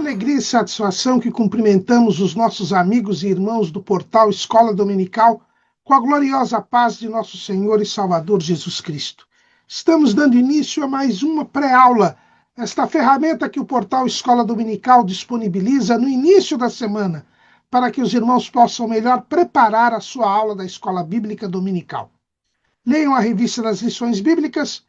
alegria e satisfação que cumprimentamos os nossos amigos e irmãos do portal Escola Dominical com a gloriosa paz de nosso Senhor e Salvador Jesus Cristo. Estamos dando início a mais uma pré-aula, esta ferramenta que o portal Escola Dominical disponibiliza no início da semana, para que os irmãos possam melhor preparar a sua aula da Escola Bíblica Dominical. Leiam a revista das lições bíblicas,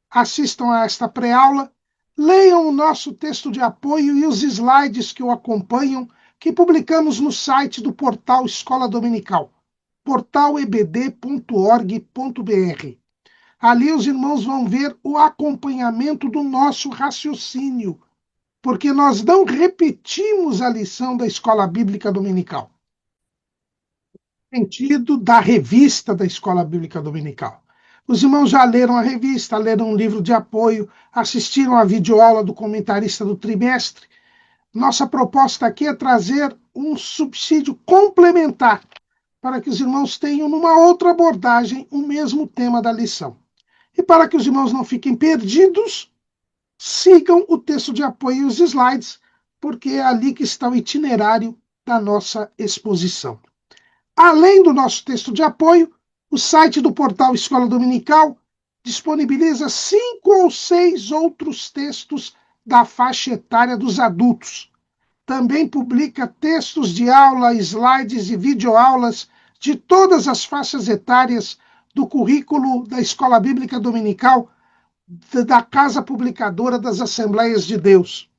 assistam a esta pré-aula, leiam o nosso texto de apoio e os slides que o acompanham, que publicamos no site do portal Escola Dominical, portalebd.org.br. Ali os irmãos vão ver o acompanhamento do nosso raciocínio, porque nós não repetimos a lição da Escola Bíblica Dominical. Sentido da revista da Escola Bíblica Dominical. Os irmãos já leram a revista, leram um livro de apoio, assistiram à videoaula do comentarista do trimestre. Nossa proposta aqui é trazer um subsídio complementar para que os irmãos tenham, numa outra abordagem, o mesmo tema da lição. E para que os irmãos não fiquem perdidos, sigam o texto de apoio e os slides, porque é ali que está o itinerário da nossa exposição. Além do nosso texto de apoio, o site do portal Escola Dominical disponibiliza 5 ou 6 outros textos da faixa etária dos adultos. Também publica textos de aula, slides e videoaulas de todas as faixas etárias do currículo da Escola Bíblica Dominical da Casa Publicadora das Assembleias de Deus.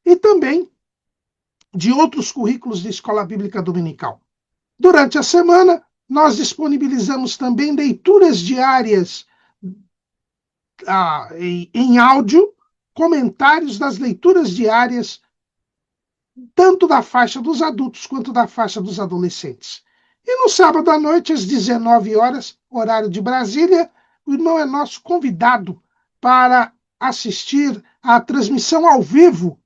E também de outros currículos de Escola Bíblica Dominical. Durante a semana, nós disponibilizamos também leituras diárias em áudio, comentários das leituras diárias, tanto da faixa dos adultos quanto da faixa dos adolescentes. E no sábado à noite, às 19 horas, horário de Brasília, o irmão é nosso convidado para assistir à transmissão ao vivo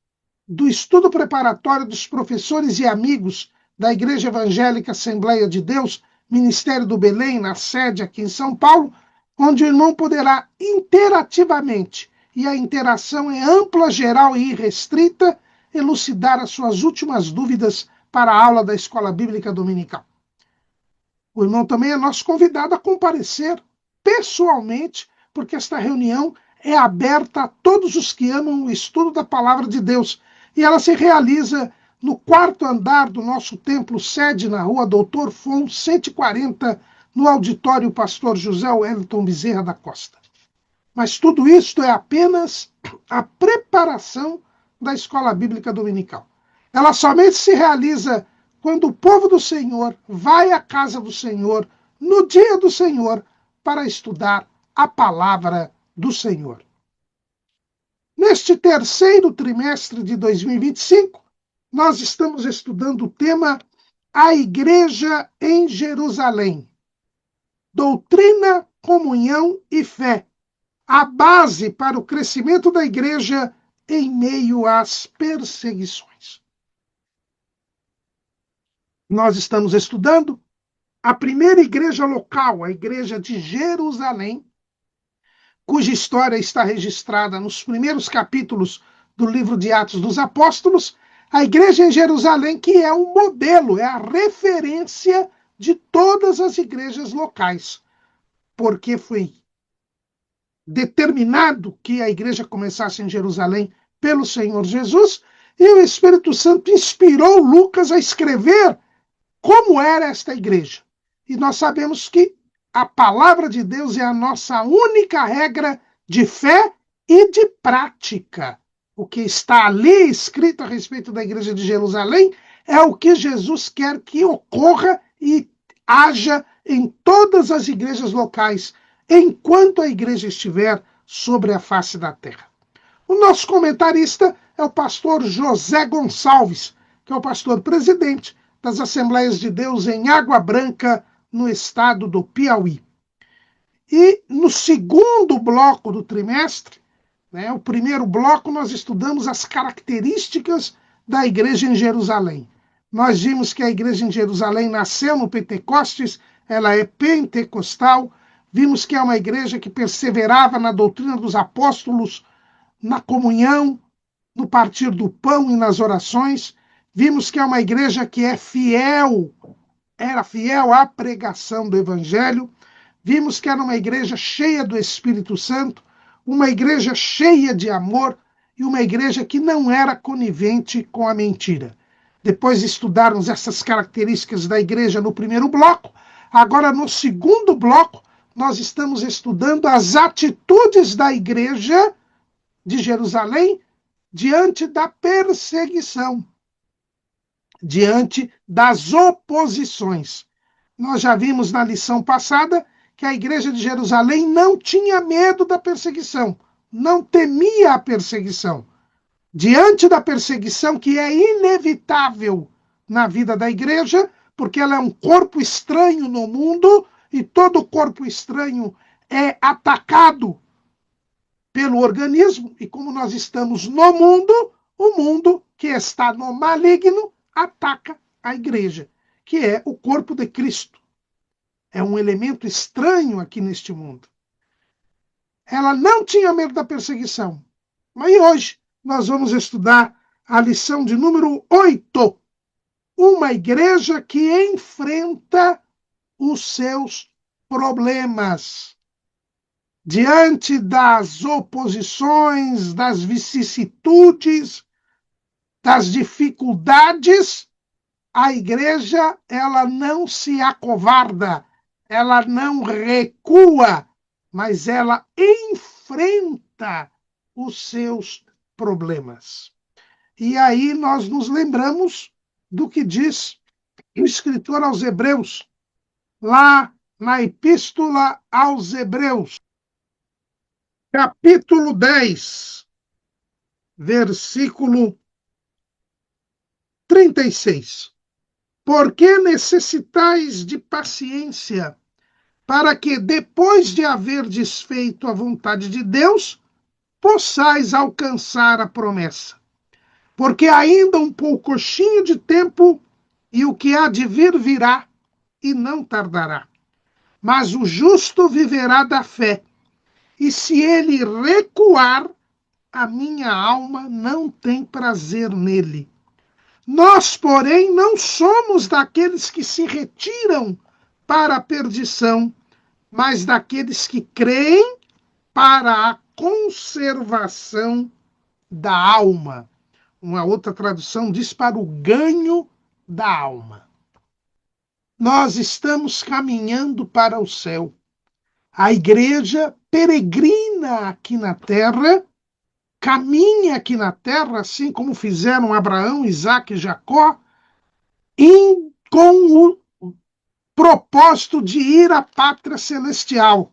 do estudo preparatório dos professores e amigos da Igreja Evangélica Assembleia de Deus, Ministério do Belém, na sede aqui em São Paulo, onde o irmão poderá interativamente, e a interação é ampla, geral e irrestrita, elucidar as suas últimas dúvidas para a aula da Escola Bíblica Dominical. O irmão também é nosso convidado a comparecer pessoalmente, porque esta reunião é aberta a todos os que amam o estudo da Palavra de Deus, e ela se realiza no 4º andar do nosso templo sede, na rua Doutor Fon, 140, no auditório Pastor José Wellington Bezerra da Costa. Mas tudo isto é apenas a preparação da Escola Bíblica Dominical. Ela somente se realiza quando o povo do Senhor vai à casa do Senhor, no dia do Senhor, para estudar a palavra do Senhor. Neste terceiro trimestre de 2025, nós estamos estudando o tema A Igreja em Jerusalém. Doutrina, comunhão e fé. A base para o crescimento da igreja em meio às perseguições. Nós estamos estudando a primeira igreja local, a igreja de Jerusalém, cuja história está registrada nos primeiros capítulos do livro de Atos dos Apóstolos. A igreja em Jerusalém, que é um modelo, é a referência de todas as igrejas locais, porque foi determinado que a igreja começasse em Jerusalém pelo Senhor Jesus, e o Espírito Santo inspirou Lucas a escrever como era esta igreja. E nós sabemos que a palavra de Deus é a nossa única regra de fé e de prática. O que está ali escrito a respeito da igreja de Jerusalém é o que Jesus quer que ocorra e haja em todas as igrejas locais, enquanto a igreja estiver sobre a face da terra. O nosso comentarista é o pastor José Gonçalves, que é o pastor presidente das Assembleias de Deus em Água Branca, no estado do Piauí. E no segundo bloco do trimestre, o primeiro bloco, nós estudamos as características da igreja em Jerusalém. Nós vimos que a igreja em Jerusalém nasceu no Pentecostes, ela é pentecostal. Vimos que é uma igreja que perseverava na doutrina dos apóstolos, na comunhão, no partir do pão e nas orações. Vimos que é uma igreja que é fiel, era fiel à pregação do Evangelho. Vimos que era uma igreja cheia do Espírito Santo, uma igreja cheia de amor e uma igreja que não era conivente com a mentira. Depois de estudarmos essas características da igreja no primeiro bloco, agora no segundo bloco, nós estamos estudando as atitudes da igreja de Jerusalém diante da perseguição, diante das oposições. Nós já vimos na lição passada que a igreja de Jerusalém não tinha medo da perseguição, não temia a perseguição. Diante da perseguição que é inevitável na vida da igreja, porque ela é um corpo estranho no mundo e todo corpo estranho é atacado pelo organismo, e como nós estamos no mundo, o mundo que está no maligno ataca a igreja, que é o corpo de Cristo. É um elemento estranho aqui neste mundo. Ela não tinha medo da perseguição. Mas hoje nós vamos estudar a lição de número 8. Uma igreja que enfrenta os seus problemas. Diante das oposições, das vicissitudes, das dificuldades, a igreja ela não se acovarda, ela não recua, mas ela enfrenta os seus problemas. E aí nós nos lembramos do que diz o escritor aos Hebreus, lá na Epístola aos Hebreus, capítulo 10, versículo 36. Porque necessitais de paciência, para que, depois de haver desfeito a vontade de Deus, possais alcançar a promessa. Porque ainda um poucochinho de tempo, e o que há de vir virá, e não tardará. Mas o justo viverá da fé, e se ele recuar, a minha alma não tem prazer nele. Nós, porém, não somos daqueles que se retiram para a perdição, mas daqueles que creem para a conservação da alma. Uma outra tradução diz para o ganho da alma. Nós estamos caminhando para o céu. A igreja peregrina aqui na terra, caminha aqui na terra, assim como fizeram Abraão, Isaque e Jacó, com o propósito de ir à pátria celestial.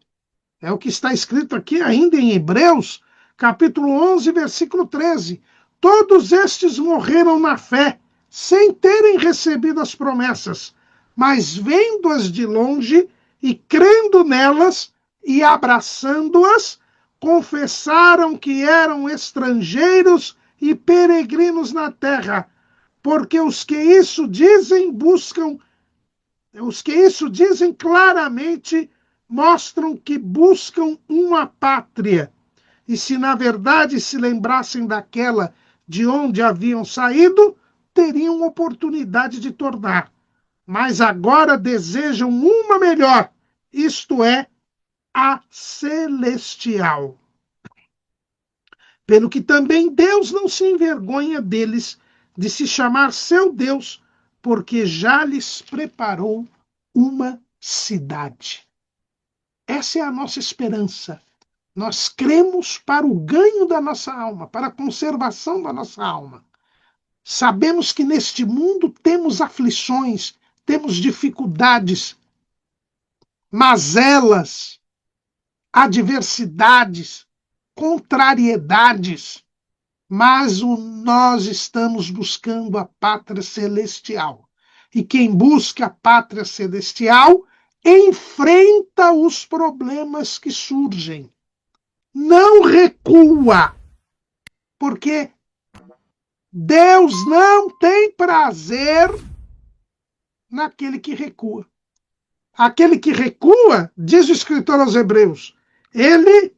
É o que está escrito aqui ainda em Hebreus, capítulo 11, versículo 13. Todos estes morreram na fé, sem terem recebido as promessas, mas vendo-as de longe e crendo nelas e abraçando-as, confessaram que eram estrangeiros e peregrinos na terra, porque os que isso dizem claramente mostram que buscam uma pátria. E se na verdade se lembrassem daquela de onde haviam saído, teriam oportunidade de tornar. Mas agora desejam uma melhor, isto é, a celestial. Pelo que também Deus não se envergonha deles de se chamar seu Deus, porque já lhes preparou uma cidade. Essa é a nossa esperança. Nós cremos para o ganho da nossa alma, para a conservação da nossa alma. Sabemos que neste mundo temos aflições, temos dificuldades, mazelas, adversidades, contrariedades, mas nós estamos buscando a pátria celestial. E quem busca a pátria celestial enfrenta os problemas que surgem. Não recua, porque Deus não tem prazer naquele que recua. Aquele que recua, diz o escritor aos Hebreus, ele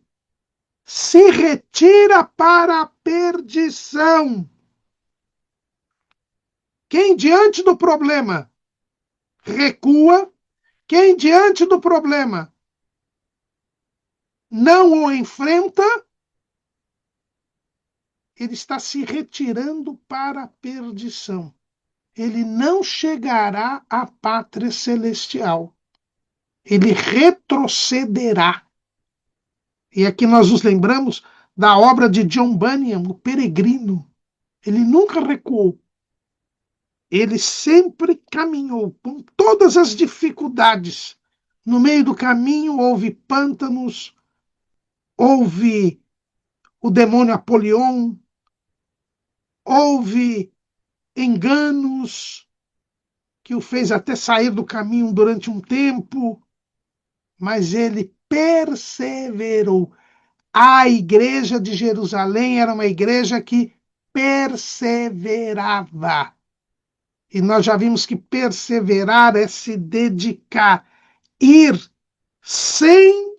se retira para a perdição. Quem diante do problema recua, quem diante do problema não o enfrenta, ele está se retirando para a perdição. Ele não chegará à pátria celestial. Ele retrocederá. E aqui nós nos lembramos da obra de John Bunyan, O Peregrino. Ele nunca recuou. Ele sempre caminhou com todas as dificuldades. No meio do caminho houve pântanos, houve o demônio Apolion, houve enganos que o fez até sair do caminho durante um tempo, mas ele perseverou. A igreja de Jerusalém era uma igreja que perseverava. E nós já vimos que perseverar é se dedicar, ir sem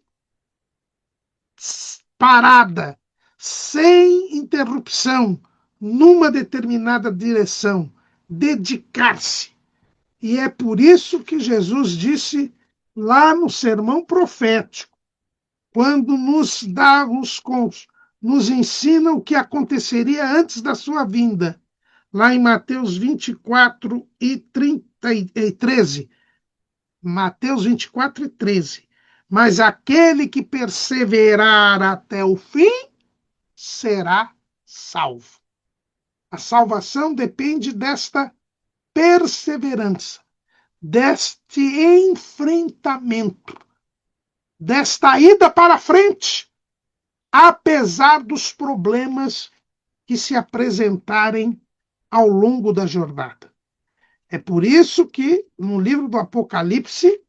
parada, sem interrupção, numa determinada direção, dedicar-se. E é por isso que Jesus disse lá no sermão profético, quando nos ensina o que aconteceria antes da sua vinda, lá em Mateus 24 e 13. Mateus 24 e 13. Mas aquele que perseverar até o fim será salvo. A salvação depende desta perseverança, deste enfrentamento, desta ida para frente, apesar dos problemas que se apresentarem ao longo da jornada. É por isso que, no livro do Apocalipse,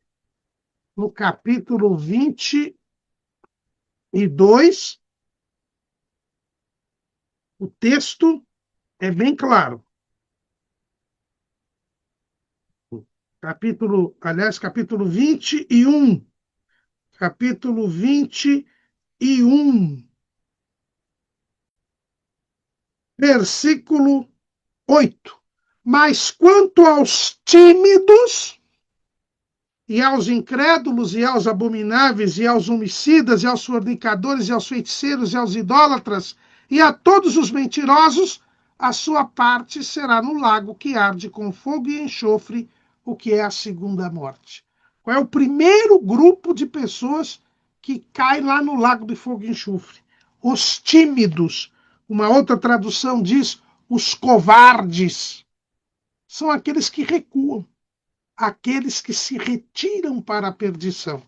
no capítulo 22, o texto é bem claro. Capítulo 21. Capítulo 21. Versículo 8. Mas quanto aos tímidos, e aos incrédulos, e aos abomináveis, e aos homicidas, e aos fornicadores, e aos feiticeiros, e aos idólatras, e a todos os mentirosos, a sua parte será no lago que arde com fogo e enxofre, o que é a segunda morte. Qual é o primeiro grupo de pessoas que cai lá no lago de fogo e enxofre? Os tímidos. Uma outra tradução diz os covardes. São aqueles que recuam, aqueles que se retiram para a perdição,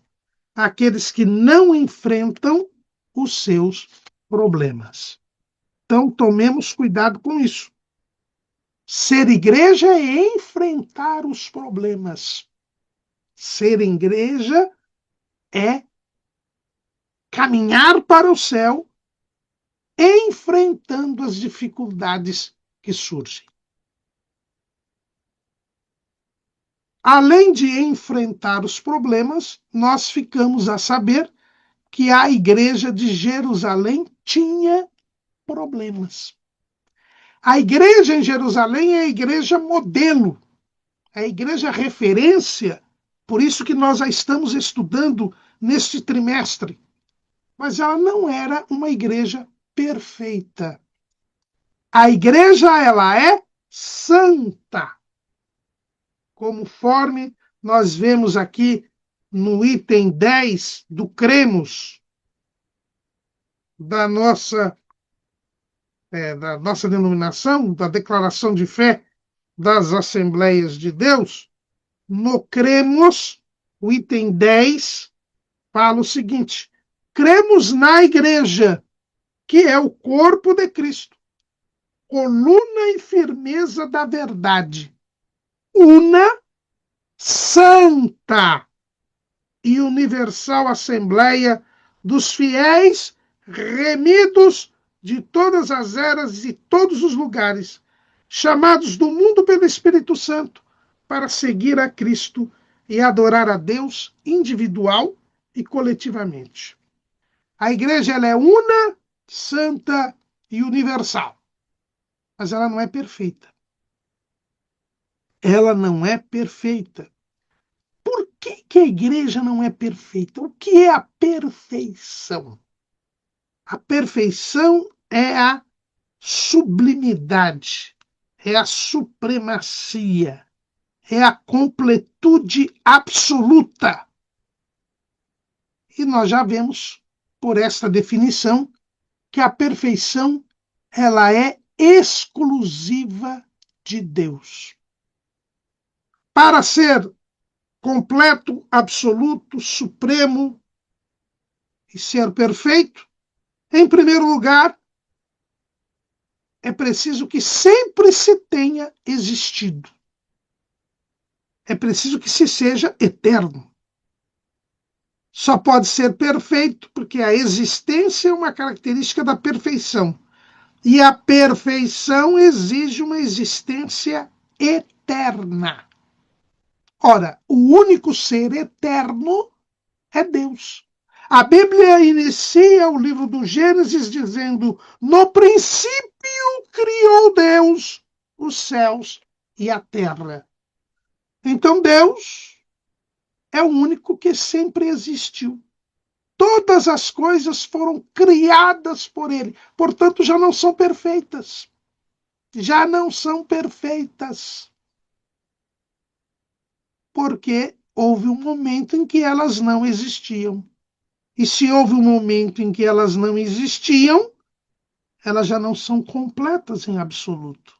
aqueles que não enfrentam os seus problemas. Então, tomemos cuidado com isso. Ser igreja é enfrentar os problemas. Ser igreja é caminhar para o céu, enfrentando as dificuldades que surgem. Além de enfrentar os problemas, nós ficamos a saber que a igreja de Jerusalém tinha problemas. A igreja em Jerusalém é a igreja modelo, é a igreja referência, por isso que nós a estamos estudando neste trimestre. Mas ela não era uma igreja perfeita. A igreja, ela é santa, conforme nós vemos aqui no item 10 do cremos da nossa denominação, da declaração de fé das Assembleias de Deus, no cremos, o item 10 fala o seguinte: cremos na igreja, que é o corpo de Cristo, coluna e firmeza da verdade, una, santa e universal Assembleia dos fiéis remidos de todas as eras e todos os lugares, chamados do mundo pelo Espírito Santo, para seguir a Cristo e adorar a Deus individual e coletivamente. A igreja ela é una, santa e universal. Mas ela não é perfeita. Ela não é perfeita. Por que a igreja não é perfeita? O que é a perfeição? A perfeição é a sublimidade, é a supremacia, é a completude absoluta. E nós já vemos, por esta definição, que a perfeição ela é exclusiva de Deus. Para ser completo, absoluto, supremo e ser perfeito, em primeiro lugar, é preciso que sempre se tenha existido. É preciso que se seja eterno. Só pode ser perfeito porque a existência é uma característica da perfeição. E a perfeição exige uma existência eterna. Ora, o único ser eterno é Deus. A Bíblia inicia o livro do Gênesis dizendo: no princípio criou Deus os céus e a terra. Então Deus é o único que sempre existiu. Todas as coisas foram criadas por ele, portanto já não são perfeitas. Já não são perfeitas. Porque houve um momento em que elas não existiam. E se houve um momento em que elas não existiam, elas já não são completas em absoluto.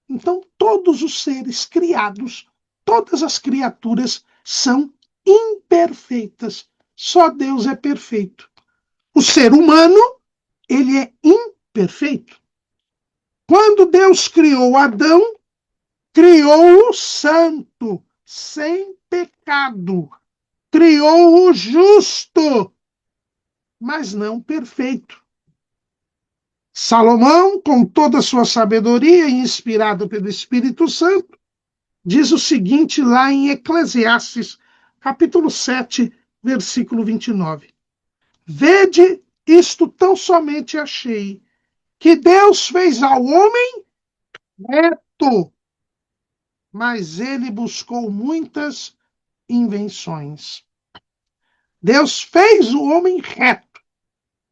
Então, todos os seres criados, todas as criaturas são imperfeitas. Só Deus é perfeito. O ser humano, ele é imperfeito. Quando Deus criou Adão, criou-o santo, sem pecado. Criou-o justo, mas não perfeito. Salomão, com toda a sua sabedoria, inspirado pelo Espírito Santo, diz o seguinte lá em Eclesiastes, capítulo 7, versículo 29. Vede, isto tão somente achei, que Deus fez ao homem reto, mas ele buscou muitas invenções. Deus fez o homem reto,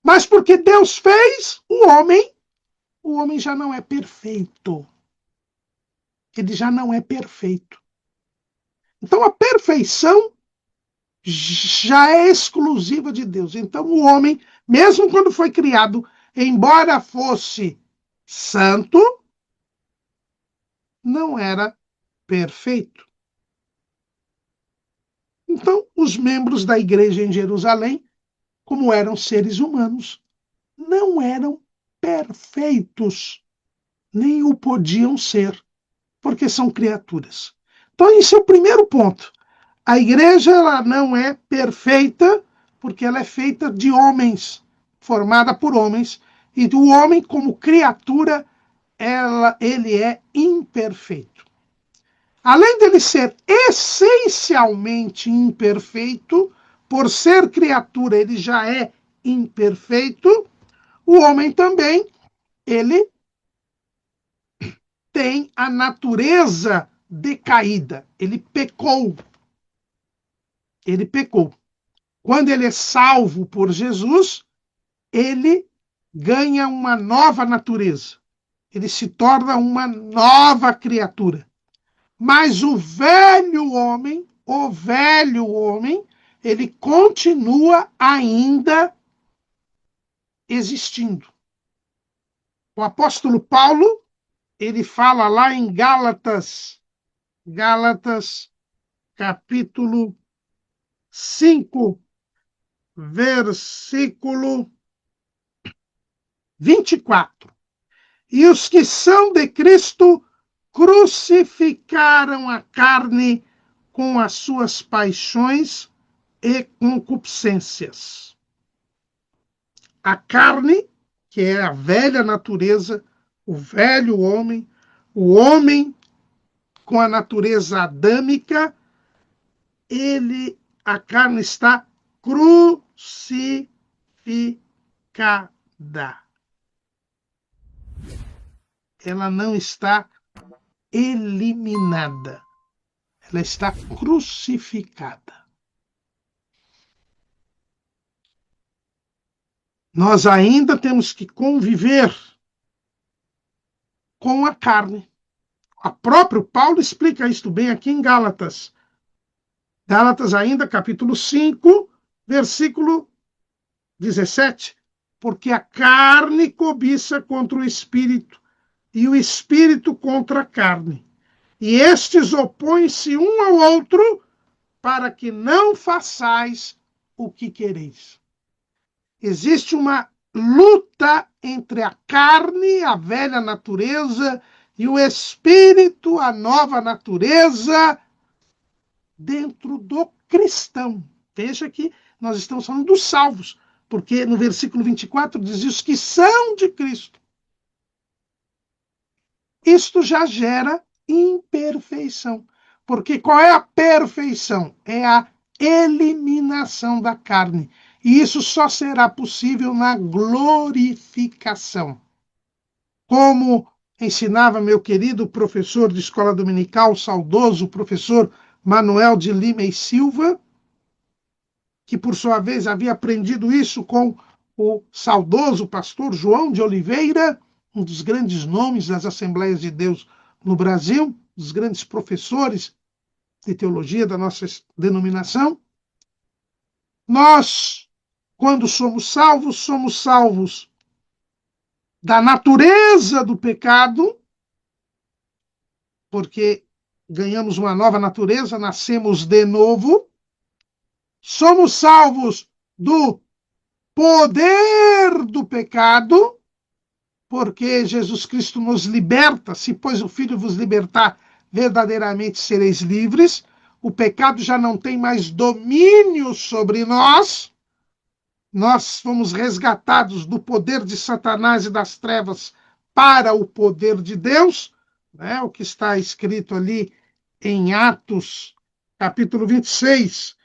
mas porque Deus fez o homem já não é perfeito. Ele já não é perfeito. Então a perfeição já é exclusiva de Deus. Então o homem, mesmo quando foi criado, embora fosse santo, não era perfeito. Então os membros da igreja em Jerusalém, como eram seres humanos, não eram perfeitos, nem o podiam ser, porque são criaturas. Então esse é o primeiro ponto. A igreja ela não é perfeita porque ela é feita de homens, formada por homens, e o homem como criatura, ele é imperfeito. Além dele ser essencialmente imperfeito, por ser criatura ele já é imperfeito, o homem também, ele tem a natureza decaída, ele pecou. Ele pecou. Quando ele é salvo por Jesus, ele ganha uma nova natureza. Ele se torna uma nova criatura. Mas o velho homem, ele continua ainda existindo. O apóstolo Paulo, ele fala lá em Gálatas capítulo 5, versículo 24. E os que são de Cristo crucificaram a carne com as suas paixões e concupiscências. A carne, que é a velha natureza, o velho homem, o homem com a natureza adâmica, a carne está crucificada. Ela não está eliminada. Ela está crucificada. Nós ainda temos que conviver com a carne. O próprio Paulo explica isto bem aqui em Gálatas. Gálatas ainda, capítulo 5, versículo 17. Porque a carne cobiça contra o espírito, e o espírito contra a carne. E estes opõem-se um ao outro, para que não façais o que quereis. Existe uma luta entre a carne, a velha natureza, e o espírito, a nova natureza, dentro do cristão. Veja que nós estamos falando dos salvos, porque no versículo 24 diz os que são de Cristo. Isto já gera imperfeição. Porque qual é a perfeição? É a eliminação da carne. E isso só será possível na glorificação. Como ensinava meu querido professor de escola dominical, saudoso professor Manuel de Lima e Silva, que por sua vez havia aprendido isso com o saudoso pastor João de Oliveira, um dos grandes nomes das Assembleias de Deus no Brasil, dos grandes professores de teologia da nossa denominação. Nós, quando somos salvos da natureza do pecado, porque ganhamos uma nova natureza, nascemos de novo. Somos salvos do poder do pecado, porque Jesus Cristo nos liberta. Se, pois, o Filho vos libertar, verdadeiramente sereis livres. O pecado já não tem mais domínio sobre nós. Nós fomos resgatados do poder de Satanás e das trevas para o poder de Deus, né? O que está escrito ali em Atos, capítulo 26,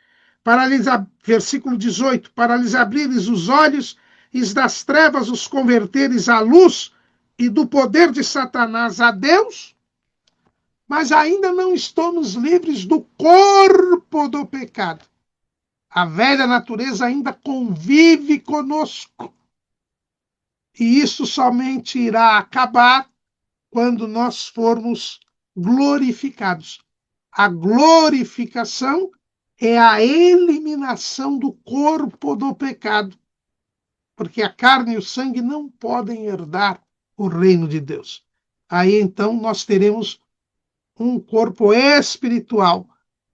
versículo 18, para lhes abrires os olhos e das trevas os converteres à luz e do poder de Satanás a Deus, mas ainda não estamos livres do corpo do pecado. A velha natureza ainda convive conosco. E isso somente irá acabar quando nós formos glorificados. A glorificação é a eliminação do corpo do pecado, porque a carne e o sangue não podem herdar o reino de Deus. Aí então nós teremos um corpo espiritual.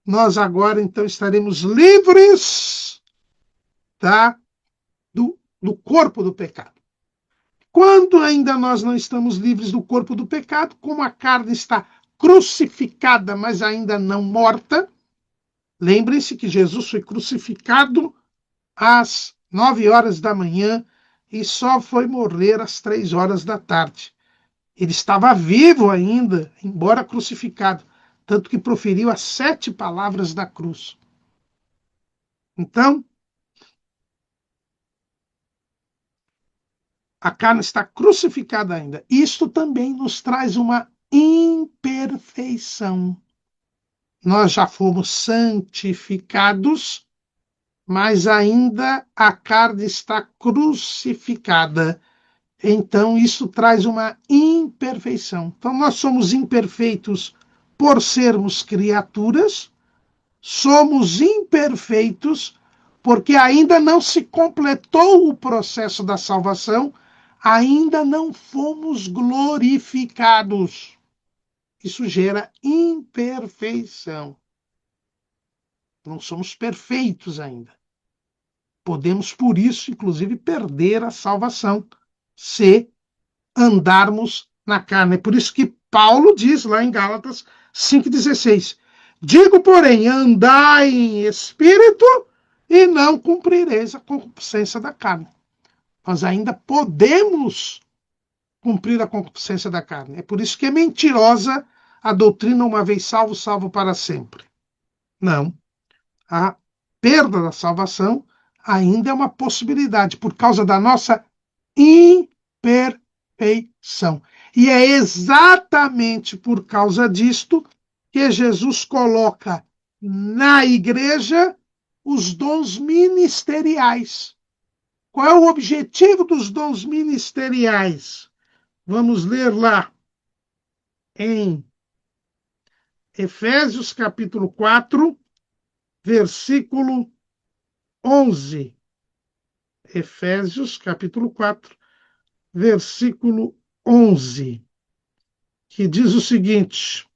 Nós agora então estaremos livres, tá, do corpo do pecado. Quando ainda nós não estamos livres do corpo do pecado, como a carne está crucificada, mas ainda não morta, lembrem-se que Jesus foi crucificado às 9 horas da manhã e só foi morrer às 3 horas da tarde. Ele estava vivo ainda, embora crucificado, tanto que proferiu as 7 palavras da cruz. Então, a carne está crucificada ainda. Isto também nos traz uma imperfeição. Nós já fomos santificados, mas ainda a carne está crucificada. Então, isso traz uma imperfeição. Então, nós somos imperfeitos por sermos criaturas, somos imperfeitos porque ainda não se completou o processo da salvação, ainda não fomos glorificados. Isso gera imperfeição. Não somos perfeitos ainda. Podemos, por isso, inclusive, perder a salvação se andarmos na carne. É por isso que Paulo diz lá em Gálatas 5,16: digo, porém, andai em espírito e não cumprireis a concupiscência da carne. Nós ainda podemos cumprir a concupiscência da carne. É por isso que é mentirosa a doutrina uma vez salvo, salvo para sempre. Não. A perda da salvação ainda é uma possibilidade, por causa da nossa imperfeição. E é exatamente por causa disto que Jesus coloca na igreja os dons ministeriais. Qual é o objetivo dos dons ministeriais? Vamos ler lá em Efésios capítulo 4, versículo 11. Efésios capítulo 4, versículo 11, que diz o seguinte: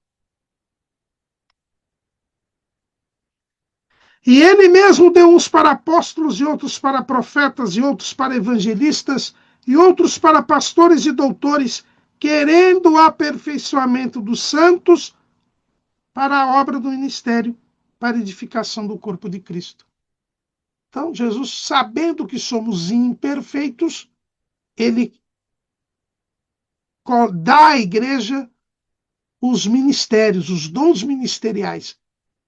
E ele mesmo deu uns para apóstolos, e outros para profetas, e outros para evangelistas, e outros para pastores e doutores, querendo o aperfeiçoamento dos santos para a obra do ministério, para a edificação do corpo de Cristo. Então, Jesus, sabendo que somos imperfeitos, ele dá à igreja os ministérios, os dons ministeriais,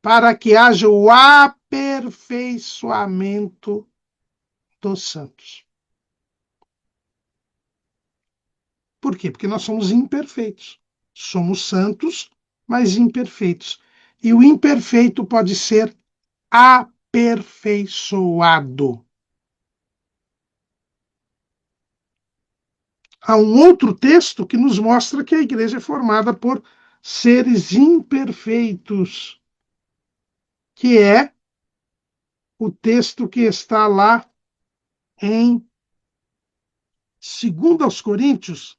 para que haja o aperfeiçoamento dos santos. Por quê? Porque nós somos imperfeitos. Somos santos, mas imperfeitos. E o imperfeito pode ser aperfeiçoado. Há um outro texto que nos mostra que a igreja é formada por seres imperfeitos, que é o texto que está lá em 2 Coríntios,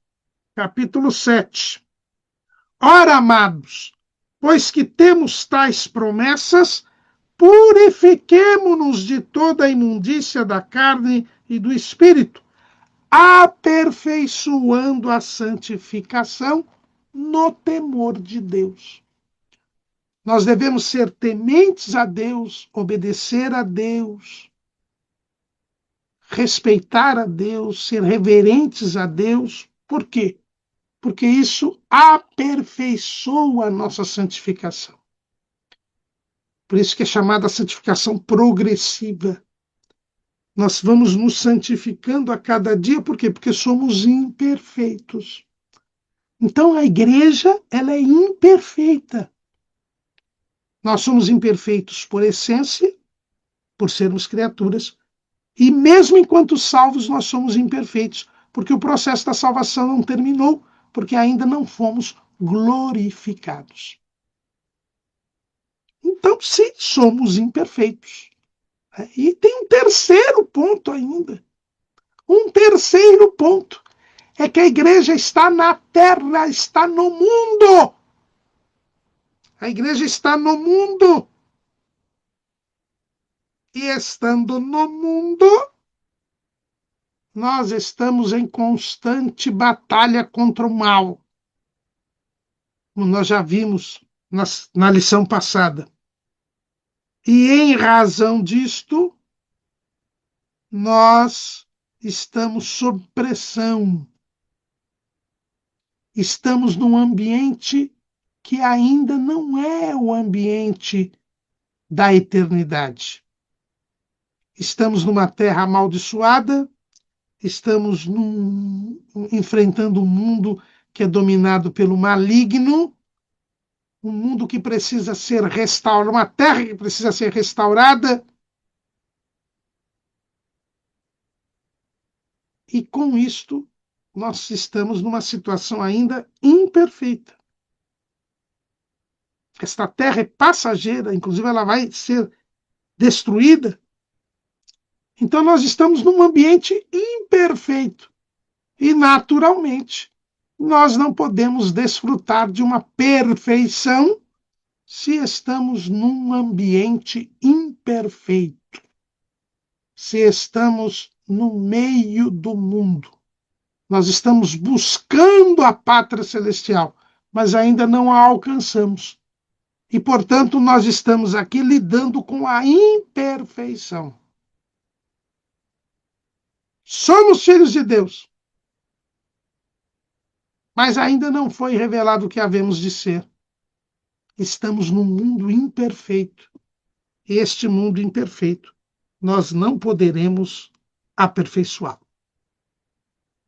capítulo 7. Ora, amados, pois que temos tais promessas, purifiquemo-nos de toda a imundícia da carne e do espírito, aperfeiçoando a santificação no temor de Deus. Nós devemos ser tementes a Deus, obedecer a Deus, respeitar a Deus, ser reverentes a Deus. Por quê? Porque isso aperfeiçoa a nossa santificação. Por isso que é chamada santificação progressiva. Nós vamos nos santificando a cada dia, por quê? Porque somos imperfeitos. Então a igreja, ela é imperfeita. Nós somos imperfeitos por essência, por sermos criaturas, e mesmo enquanto salvos nós somos imperfeitos, porque o processo da salvação não terminou, porque ainda não fomos glorificados. Então, sim, somos imperfeitos. E tem um terceiro ponto ainda. Um terceiro ponto é que a igreja está na terra, está no mundo. A igreja está no mundo. E estando no mundo, nós estamos em constante batalha contra o mal. Como nós já vimos na lição passada. E em razão disto, nós estamos sob pressão. Estamos num ambiente que ainda não é o ambiente da eternidade. Estamos numa terra amaldiçoada, estamos enfrentando um mundo que é dominado pelo maligno, um mundo que precisa ser restaurado, uma terra que precisa ser restaurada. E com isto, nós estamos numa situação ainda imperfeita. Esta terra é passageira, inclusive ela vai ser destruída. Então nós estamos num ambiente imperfeito. E, naturalmente, nós não podemos desfrutar de uma perfeição se estamos num ambiente imperfeito. Se estamos no meio do mundo. Nós estamos buscando a pátria celestial, mas ainda não a alcançamos. E, portanto, nós estamos aqui lidando com a imperfeição. Somos filhos de Deus, mas ainda não foi revelado o que havemos de ser. Estamos num mundo imperfeito. Este mundo imperfeito nós não poderemos aperfeiçoá-lo.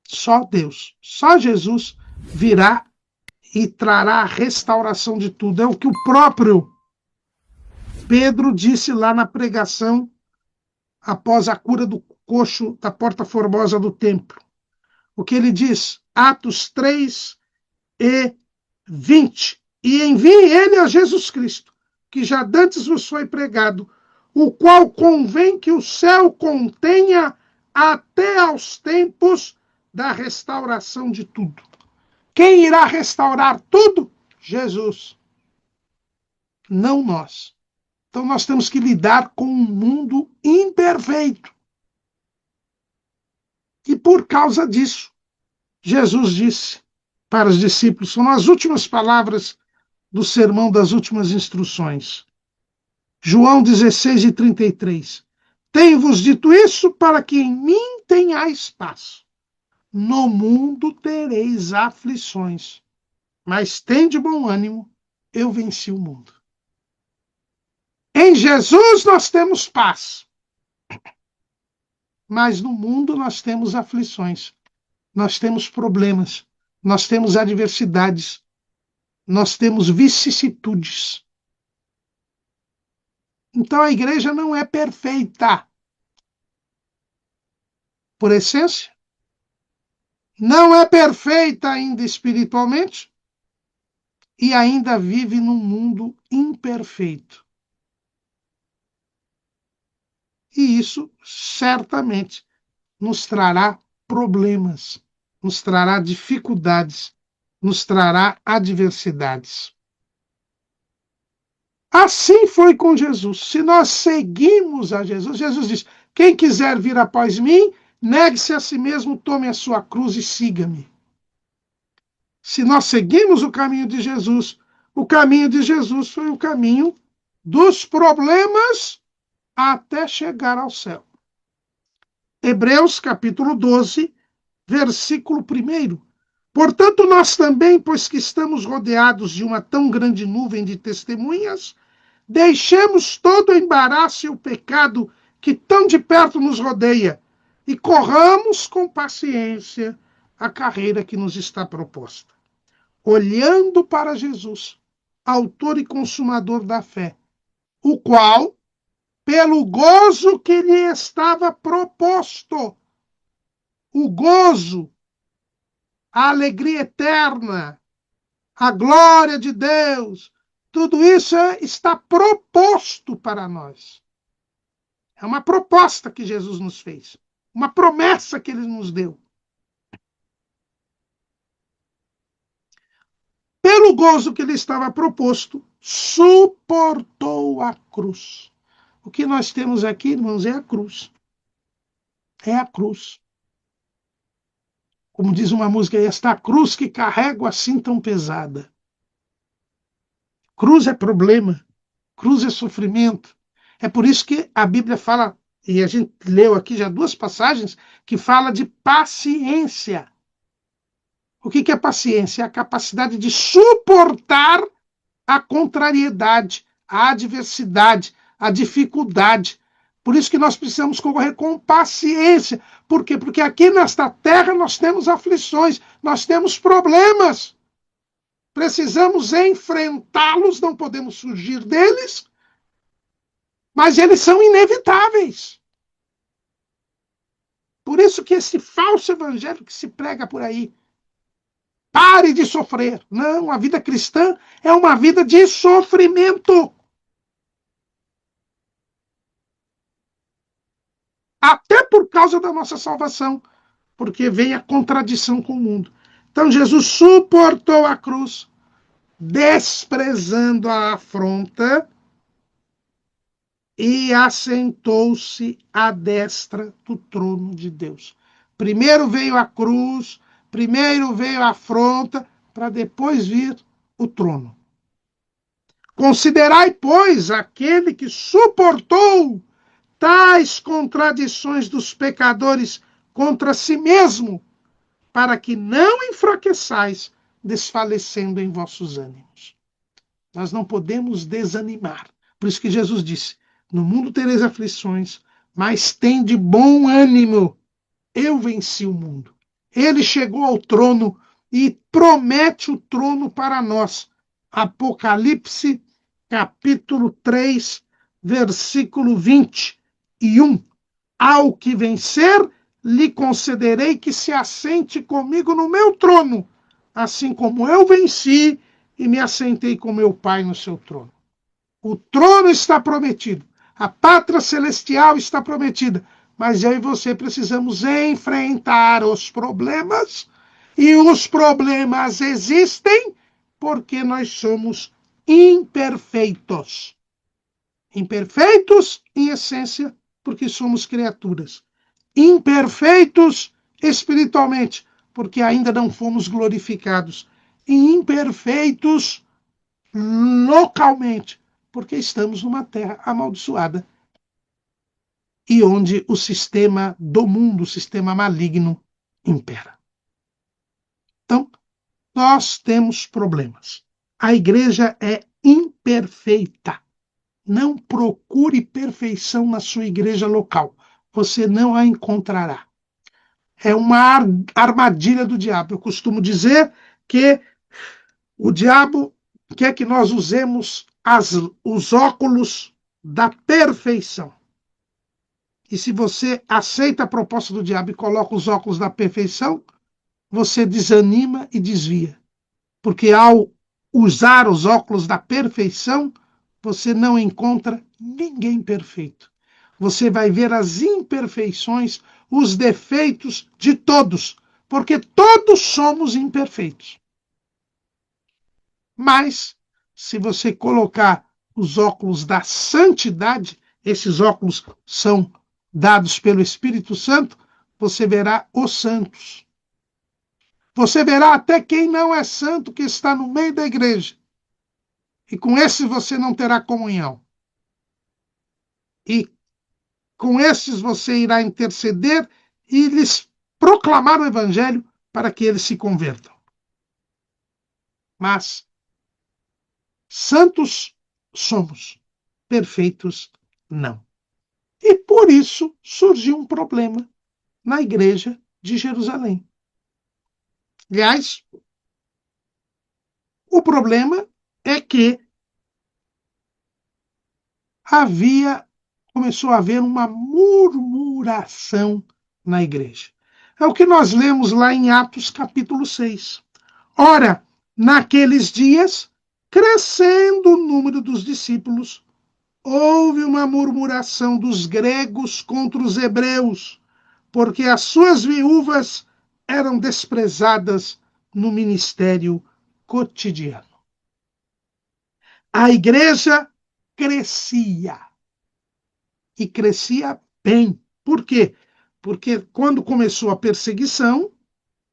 Só Deus, só Jesus virá e trará a restauração de tudo. É o que o próprio Pedro disse lá na pregação após a cura do coxo da porta formosa do templo. O que ele diz? Atos 3:20. E envie ele a Jesus Cristo, que já dantes vos foi pregado, o qual convém que o céu contenha até aos tempos da restauração de tudo. Quem irá restaurar tudo? Jesus. Não nós. Então nós temos que lidar com um mundo imperfeito. E por causa disso, Jesus disse para os discípulos, são as últimas palavras do sermão das últimas instruções. João 16:33. Tenho-vos dito isso para que em mim tenhais paz. No mundo tereis aflições, mas tende bom ânimo, eu venci o mundo. Em Jesus nós temos paz, mas no mundo nós temos aflições, nós temos problemas, nós temos adversidades, nós temos vicissitudes. Então a igreja não é perfeita, por essência, não é perfeita ainda espiritualmente e ainda vive num mundo imperfeito. E isso certamente nos trará problemas, nos trará dificuldades, nos trará adversidades. Assim foi com Jesus. Se nós seguimos a Jesus, Jesus diz: quem quiser vir após mim, negue-se a si mesmo, tome a sua cruz e siga-me. Se nós seguimos o caminho de Jesus foi o caminho dos problemas até chegar ao céu. Hebreus capítulo 12, versículo 1. Portanto, nós também, pois que estamos rodeados de uma tão grande nuvem de testemunhas, deixemos todo o embaraço e o pecado que tão de perto nos rodeia e corramos com paciência a carreira que nos está proposta, olhando para Jesus, autor e consumador da fé, o qual, pelo gozo que lhe estava proposto, o gozo, a alegria eterna, a glória de Deus, tudo isso está proposto para nós. É uma proposta que Jesus nos fez, uma promessa que ele nos deu. Pelo gozo que lhe estava proposto, suportou a cruz. O que nós temos aqui, irmãos, é a cruz. É a cruz. Como diz uma música, esta cruz que carrego assim tão pesada. Cruz é problema, cruz é sofrimento. É por isso que a Bíblia fala, e a gente leu aqui já 2 passagens, que fala de paciência. O que é paciência? É a capacidade de suportar a contrariedade, a adversidade, a dificuldade. Por isso que nós precisamos correr com paciência. Por quê? Porque aqui nesta terra nós temos aflições, nós temos problemas. Precisamos enfrentá-los, não podemos fugir deles, mas eles são inevitáveis. Por isso que esse falso evangelho que se prega por aí, pare de sofrer. Não, a vida cristã é uma vida de sofrimento. Até por causa da nossa salvação, porque vem a contradição com o mundo. Então Jesus suportou a cruz, desprezando a afronta, e assentou-se à destra do trono de Deus. Primeiro veio a cruz, primeiro veio a afronta, para depois vir o trono. Considerai, pois, aquele que suportou tais contradições dos pecadores contra si mesmo, para que não enfraqueçais, desfalecendo em vossos ânimos. Nós não podemos desanimar. Por isso que Jesus disse: no mundo tereis aflições, mas tem de bom ânimo. Eu venci o mundo. Ele chegou ao trono e promete o trono para nós. Apocalipse, capítulo 3, versículo 21. Ao que vencer, lhe concederei que se assente comigo no meu trono, assim como eu venci e me assentei com meu Pai no seu trono. O trono está prometido, a pátria celestial está prometida, mas eu e você precisamos enfrentar os problemas, e os problemas existem porque nós somos imperfeitos. Imperfeitos em essência, porque somos criaturas. Imperfeitos espiritualmente, porque ainda não fomos glorificados. E imperfeitos localmente, porque estamos numa terra amaldiçoada e onde o sistema do mundo, o sistema maligno, impera. Então, nós temos problemas. A igreja é imperfeita. Não procure perfeição na sua igreja local. Você não a encontrará. É uma armadilha do diabo. Eu costumo dizer que o diabo quer que nós usemos os óculos da perfeição. E se você aceita a proposta do diabo e coloca os óculos da perfeição, você desanima e desvia. Porque ao usar os óculos da perfeição, você não encontra ninguém perfeito. Você vai ver as imperfeições, os defeitos de todos, porque todos somos imperfeitos. Mas, se você colocar os óculos da santidade, esses óculos são dados pelo Espírito Santo, você verá os santos. Você verá até quem não é santo que está no meio da igreja. E com esses você não terá comunhão. E com esses você irá interceder e lhes proclamar o evangelho para que eles se convertam. Mas santos somos, perfeitos não. E por isso surgiu um problema na igreja de Jerusalém. Aliás, o problema é que começou a haver uma murmuração na igreja. É o que nós lemos lá em Atos capítulo 6. Ora, naqueles dias, crescendo o número dos discípulos, houve uma murmuração dos gregos contra os hebreus, porque as suas viúvas eram desprezadas no ministério cotidiano. A igreja crescia. E crescia bem. Por quê? Porque quando começou a perseguição,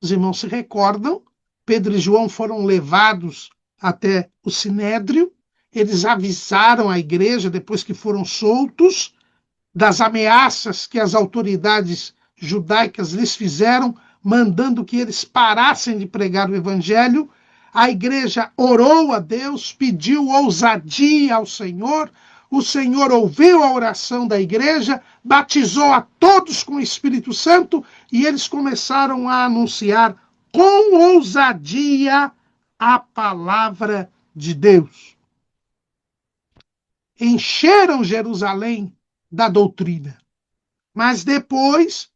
os irmãos se recordam, Pedro e João foram levados até o Sinédrio, eles avisaram a igreja, depois que foram soltos, das ameaças que as autoridades judaicas lhes fizeram, mandando que eles parassem de pregar o evangelho. A igreja orou a Deus, pediu ousadia ao Senhor. O Senhor ouviu a oração da igreja, batizou a todos com o Espírito Santo e eles começaram a anunciar com ousadia a palavra de Deus. Encheram Jerusalém da doutrina. Mas depois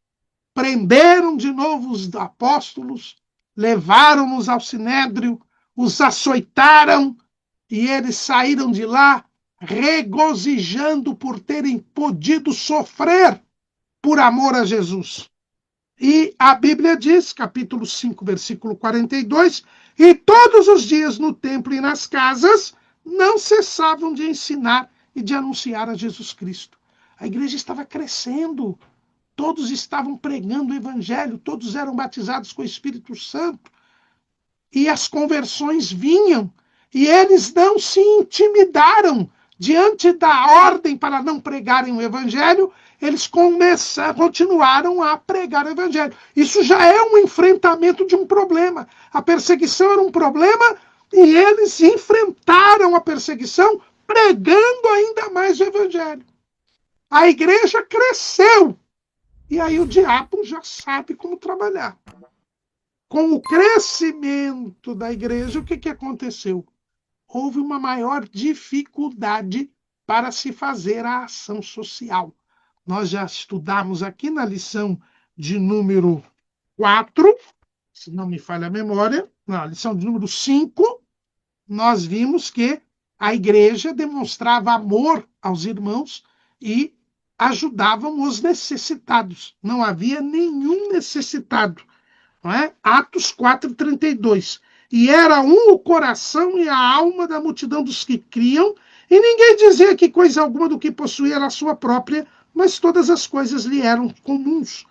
prenderam de novo os apóstolos, levaram-nos ao Sinédrio, os açoitaram e eles saíram de lá regozijando por terem podido sofrer por amor a Jesus. E a Bíblia diz, capítulo 5, versículo 42, e todos os dias no templo e nas casas não cessavam de ensinar e de anunciar a Jesus Cristo. A igreja estava crescendo, todos estavam pregando o evangelho, todos eram batizados com o Espírito Santo, e as conversões vinham, e eles não se intimidaram diante da ordem para não pregarem o evangelho, eles continuaram a pregar o evangelho. Isso já é um enfrentamento de um problema. A perseguição era um problema e eles enfrentaram a perseguição pregando ainda mais o evangelho. A igreja cresceu. E aí o diabo já sabe como trabalhar. Com o crescimento da igreja, o que aconteceu? Houve uma maior dificuldade para se fazer a ação social. Nós já estudamos aqui na lição de número 4, se não me falha a memória, na lição de número 5, nós vimos que a igreja demonstrava amor aos irmãos e ajudavam os necessitados. Não havia nenhum necessitado. Não é? Atos 4:32. E era um o coração e a alma da multidão dos que criam, e ninguém dizia que coisa alguma do que possuía era sua própria, mas todas as coisas lhe eram comuns.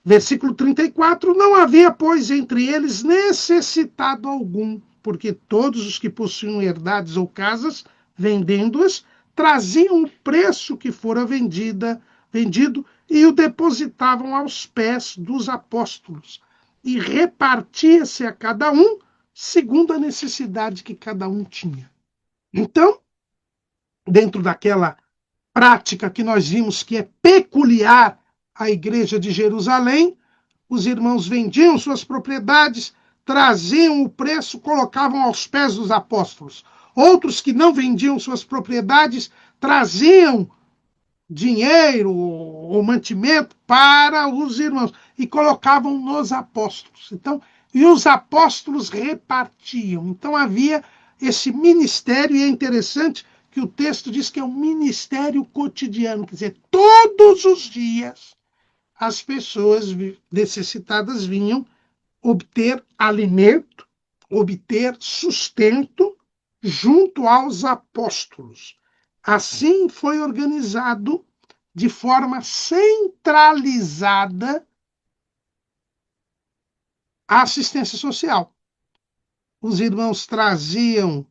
Versículo 34: Não havia, pois, entre eles necessitado algum, porque todos os que possuíam herdades ou casas, vendendo-as, traziam o preço que fora vendido e o depositavam aos pés dos apóstolos. E repartia-se a cada um segundo a necessidade que cada um tinha. Então, dentro daquela prática que nós vimos que é peculiar à igreja de Jerusalém, os irmãos vendiam suas propriedades, traziam o preço, colocavam aos pés dos apóstolos. Outros que não vendiam suas propriedades traziam dinheiro ou mantimento para os irmãos e colocavam nos apóstolos. Então, e os apóstolos repartiam. Então havia esse ministério, e é interessante que o texto diz que é um ministério cotidiano, quer dizer, todos os dias as pessoas necessitadas vinham obter alimento, obter sustento junto aos apóstolos. Assim foi organizado de forma centralizada a assistência social. Os irmãos traziam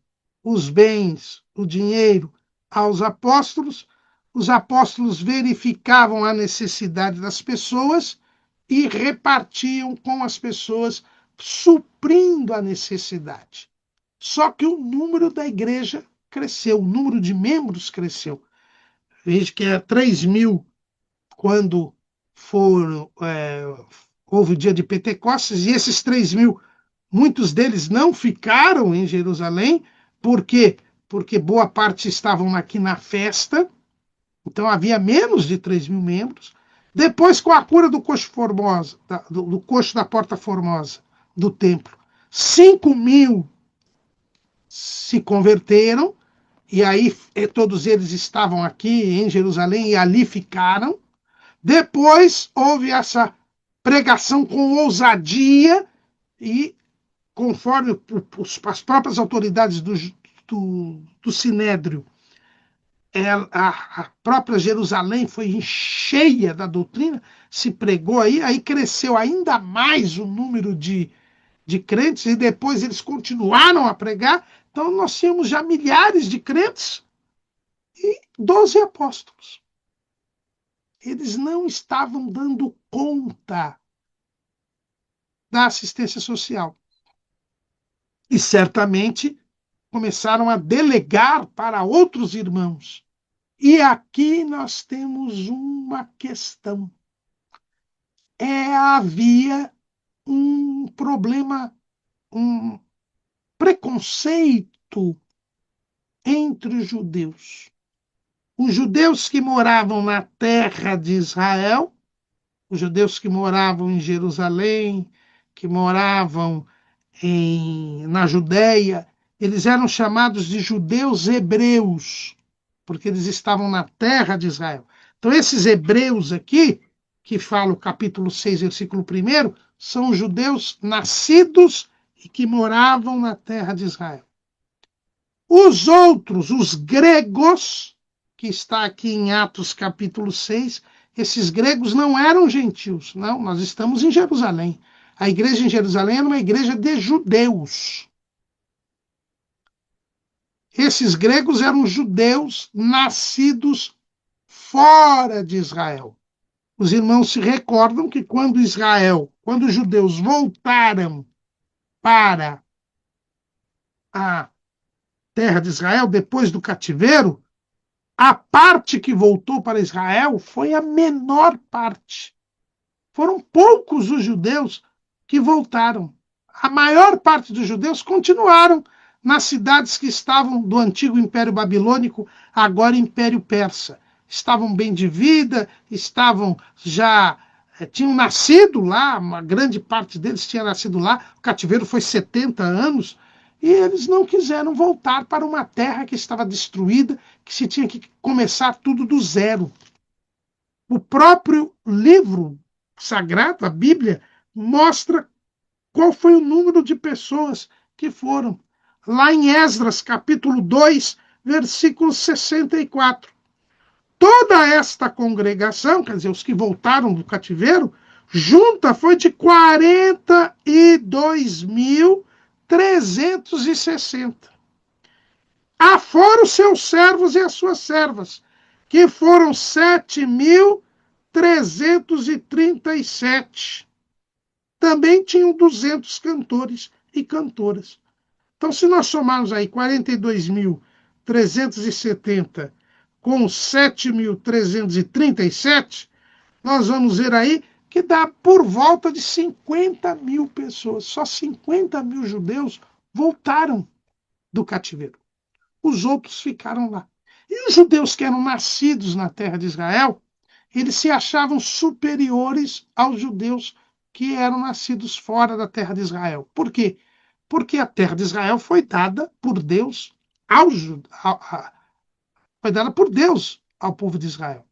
os bens, o dinheiro aos apóstolos, os apóstolos verificavam a necessidade das pessoas e repartiam com as pessoas, suprindo a necessidade. Só que o número da igreja cresceu, o número de membros cresceu. Veja que é 3.000 quando houve o dia de Pentecostes, e esses 3.000, muitos deles não ficaram em Jerusalém, por quê? Porque boa parte estavam aqui na festa, então havia menos de 3.000 membros. Depois, com a cura do coxo formosa, do coxo da porta formosa do templo, 5.000 se converteram, e aí todos eles estavam aqui em Jerusalém e ali ficaram. Depois houve essa pregação com ousadia e, conforme as próprias autoridades do Sinédrio, a própria Jerusalém foi cheia da doutrina, se pregou aí cresceu ainda mais o número de crentes, e depois eles continuaram a pregar. Então nós tínhamos já milhares de crentes e 12 apóstolos. Eles não estavam dando conta da assistência social. E certamente começaram a delegar para outros irmãos. E aqui nós temos uma questão. Havia um problema, um preconceito entre os judeus. Os judeus que moravam na terra de Israel, os judeus que moravam em Jerusalém, que moravam na Judéia, eles eram chamados de judeus hebreus, porque eles estavam na terra de Israel. Então, esses hebreus aqui, que fala o capítulo 6, versículo 1, são judeus nascidos e que moravam na terra de Israel. Os outros, os gregos, que está aqui em Atos capítulo 6, esses gregos não eram gentios, não, nós estamos em Jerusalém. A igreja em Jerusalém era uma igreja de judeus. Esses gregos eram judeus nascidos fora de Israel. Os irmãos se recordam que quando os judeus voltaram para a terra de Israel, depois do cativeiro, a parte que voltou para Israel foi a menor parte. Foram poucos os judeus que voltaram. A maior parte dos judeus continuaram nas cidades que estavam do antigo Império Babilônico, agora Império Persa. Estavam bem de vida, estavam já tinham nascido lá, uma grande parte deles tinha nascido lá, o cativeiro foi 70 anos, e eles não quiseram voltar para uma terra que estava destruída, que se tinha que começar tudo do zero. O próprio livro sagrado, a Bíblia, mostra qual foi o número de pessoas que foram. Lá em Esdras, capítulo 2, versículo 64. Toda esta congregação, quer dizer, os que voltaram do cativeiro, junta foi de 42.360. Afora os seus servos e as suas servas, que foram 7.337. Também tinham 200 cantores e cantoras. Então, se nós somarmos aí 42.370 com 7.337, nós vamos ver aí que dá por volta de 50 mil pessoas. Só 50 mil judeus voltaram do cativeiro. Os outros ficaram lá. E os judeus que eram nascidos na terra de Israel, eles se achavam superiores aos judeus que eram nascidos fora da terra de Israel. Por quê? Porque a terra de Israel foi dada por Deus foi dada por Deus ao povo de Israel.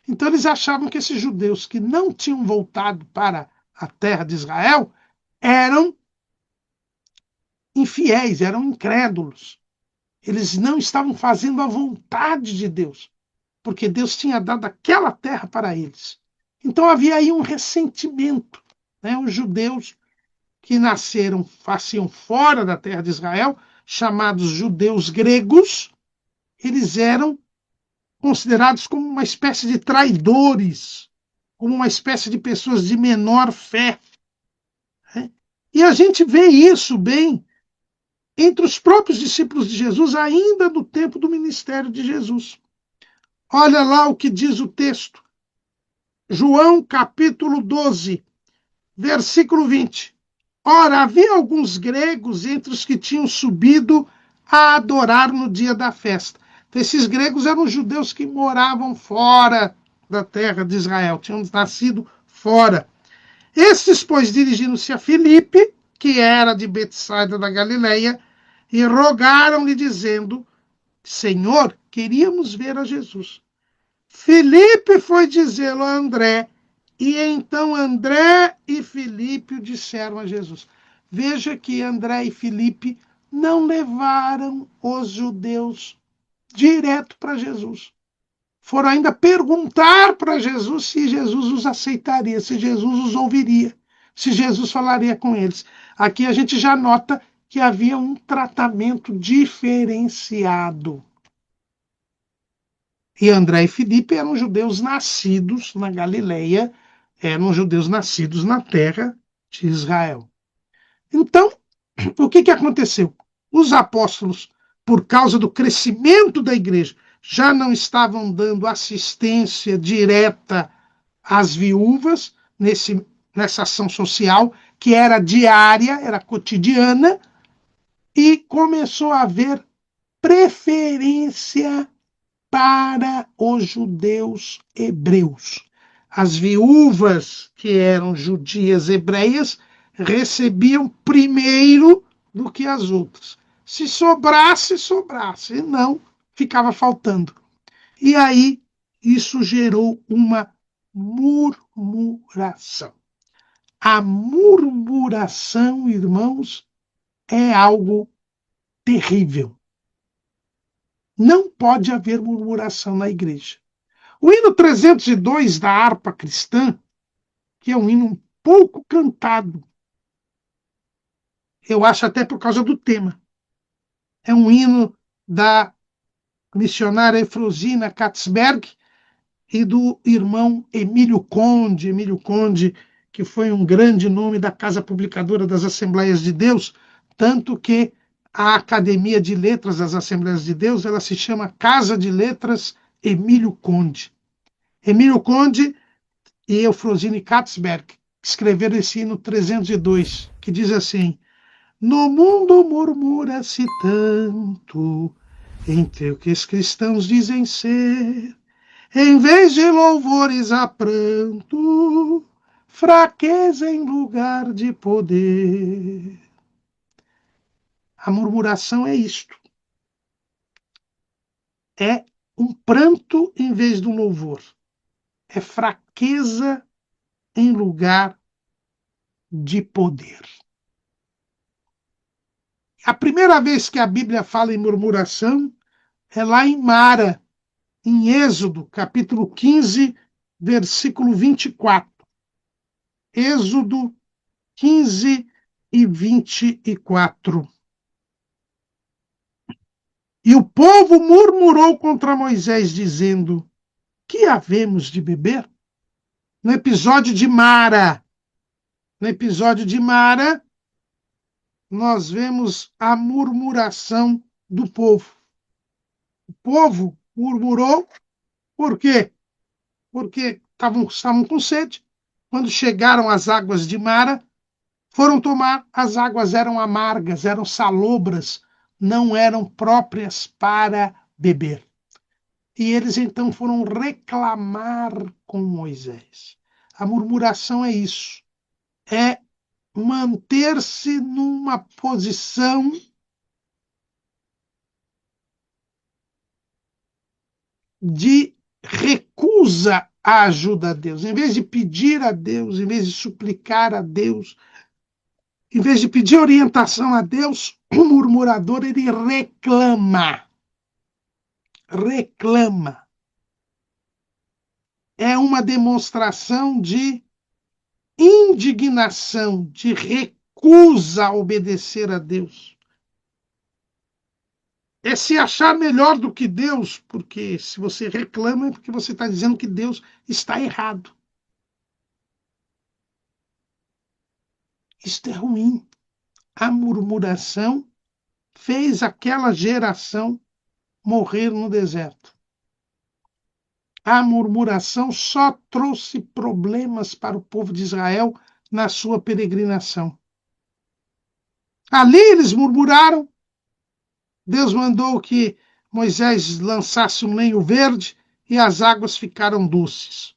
Então eles achavam que esses judeus que não tinham voltado para a terra de Israel eram infiéis, eram incrédulos. Eles não estavam fazendo a vontade de Deus, porque Deus tinha dado aquela terra para eles. Então havia aí um ressentimento. Os judeus que faziam fora da terra de Israel, chamados judeus gregos, eles eram considerados como uma espécie de traidores, como uma espécie de pessoas de menor fé. E a gente vê isso bem entre os próprios discípulos de Jesus, ainda no tempo do ministério de Jesus. Olha lá o que diz o texto. João capítulo 12, versículo 20. Ora, havia alguns gregos entre os que tinham subido a adorar no dia da festa. Então, esses gregos eram judeus que moravam fora da terra de Israel, tinham nascido fora. Estes, pois, dirigindo-se a Filipe, que era de Betsaida da Galileia, e rogaram-lhe, dizendo: Senhor, queríamos ver a Jesus. Filipe foi dizê-lo a André, e então André e Filipe o disseram a Jesus. Veja que André e Filipe não levaram os judeus direto para Jesus. Foram ainda perguntar para Jesus se Jesus os aceitaria, se Jesus os ouviria, se Jesus falaria com eles. Aqui a gente já nota que havia um tratamento diferenciado. E André e Filipe eram judeus nascidos na Galileia, eram judeus nascidos na terra de Israel. Então, o que aconteceu? Os apóstolos, por causa do crescimento da igreja, já não estavam dando assistência direta às viúvas nessa ação social, que era diária, era cotidiana, e começou a haver preferência para os judeus hebreus. As viúvas que eram judias hebreias recebiam primeiro do que as outras. Se sobrasse, sobrasse. Se não, ficava faltando. E aí isso gerou uma murmuração. A murmuração, irmãos, é algo terrível. Não pode haver murmuração na igreja. O hino 302 da harpa cristã, que é um hino um pouco cantado, eu acho até por causa do tema. É um hino da missionária Efrosina Katzberg e do irmão Emílio Conde, que foi um grande nome da Casa Publicadora das Assembleias de Deus, tanto que a Academia de Letras das Assembleias de Deus, ela se chama Casa de Letras Emílio Conde. Emílio Conde e Eufrosine Katzberg escreveram esse hino 302, que diz assim: no mundo murmura-se tanto entre o que os cristãos dizem ser, em vez de louvores há pranto, fraqueza em lugar de poder. A murmuração é isto. É um pranto em vez de um louvor. É fraqueza em lugar de poder. A primeira vez que a Bíblia fala em murmuração é lá em Mara, em Êxodo, capítulo 15, versículo 24. Êxodo 15 e 24. E o povo murmurou contra Moisés, dizendo: que havemos de beber? No episódio de Mara, nós vemos a murmuração do povo. O povo murmurou, por quê? Porque estavam com sede. Quando chegaram às águas de Mara, foram tomar, as águas eram amargas, eram salobras, não eram próprias para beber. E eles então foram reclamar com Moisés. A murmuração é isso, é manter-se numa posição de recusa à ajuda a Deus. Em vez de pedir a Deus, em vez de suplicar a Deus, em vez de pedir orientação a Deus, o murmurador ele reclama. Reclama. É uma demonstração de indignação, de recusa a obedecer a Deus. É se achar melhor do que Deus, porque se você reclama é porque você está dizendo que Deus está errado. Isto é ruim. A murmuração fez aquela geração morrer no deserto. A murmuração só trouxe problemas para o povo de Israel na sua peregrinação. Ali eles murmuraram. Deus mandou que Moisés lançasse um lenho verde e as águas ficaram doces.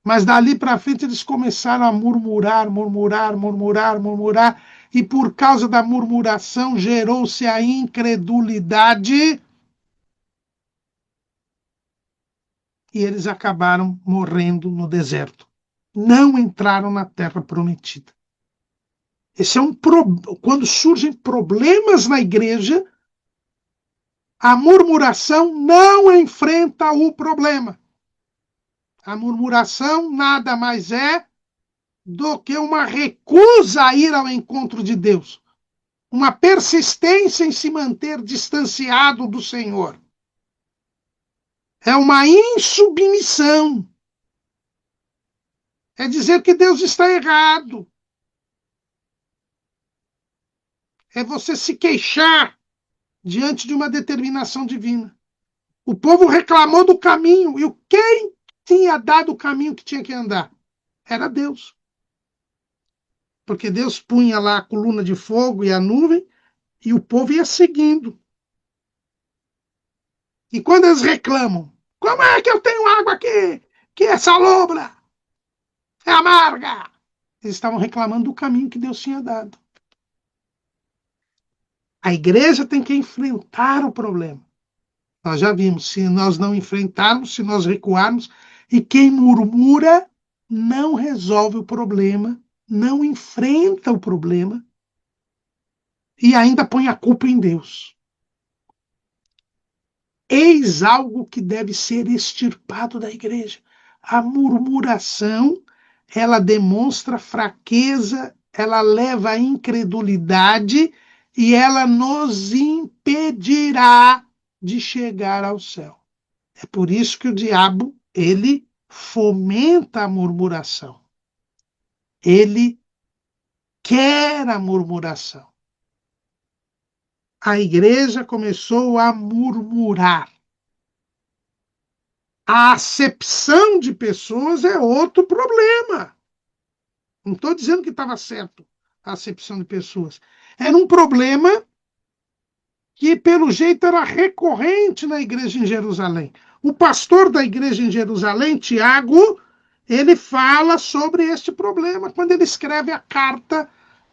Mas dali para frente eles começaram a murmurar, murmurar, murmurar, murmurar, e por causa da murmuração gerou-se a incredulidade e eles acabaram morrendo no deserto. Não entraram na terra prometida. Esse é quando surgem problemas na igreja, a murmuração não enfrenta o problema. A murmuração nada mais é do que uma recusa a ir ao encontro de Deus, uma persistência em se manter distanciado do Senhor. É uma insubmissão. É dizer que Deus está errado. É você se queixar diante de uma determinação divina. O povo reclamou do caminho, e quem tinha dado o caminho que tinha que andar? Era Deus. Porque Deus punha lá a coluna de fogo e a nuvem, e o povo ia seguindo. E quando eles reclamam, como é que eu tenho água aqui, que é salobra, é amarga? Eles estavam reclamando do caminho que Deus tinha dado. A igreja tem que enfrentar o problema. Nós já vimos, se nós não enfrentarmos, se nós recuarmos, e quem murmura não resolve o problema, não enfrenta o problema e ainda põe a culpa em Deus. Eis algo que deve ser extirpado da igreja. A murmuração, ela demonstra fraqueza, ela leva à incredulidade e ela nos impedirá de chegar ao céu. É por isso que o diabo, ele fomenta a murmuração. Ele quer a murmuração. A igreja começou a murmurar. A acepção de pessoas é outro problema. Não estou dizendo que estava certo a acepção de pessoas. Era um problema que, pelo jeito, era recorrente na igreja em Jerusalém. O pastor da igreja em Jerusalém, Tiago, ele fala sobre este problema quando ele escreve a carta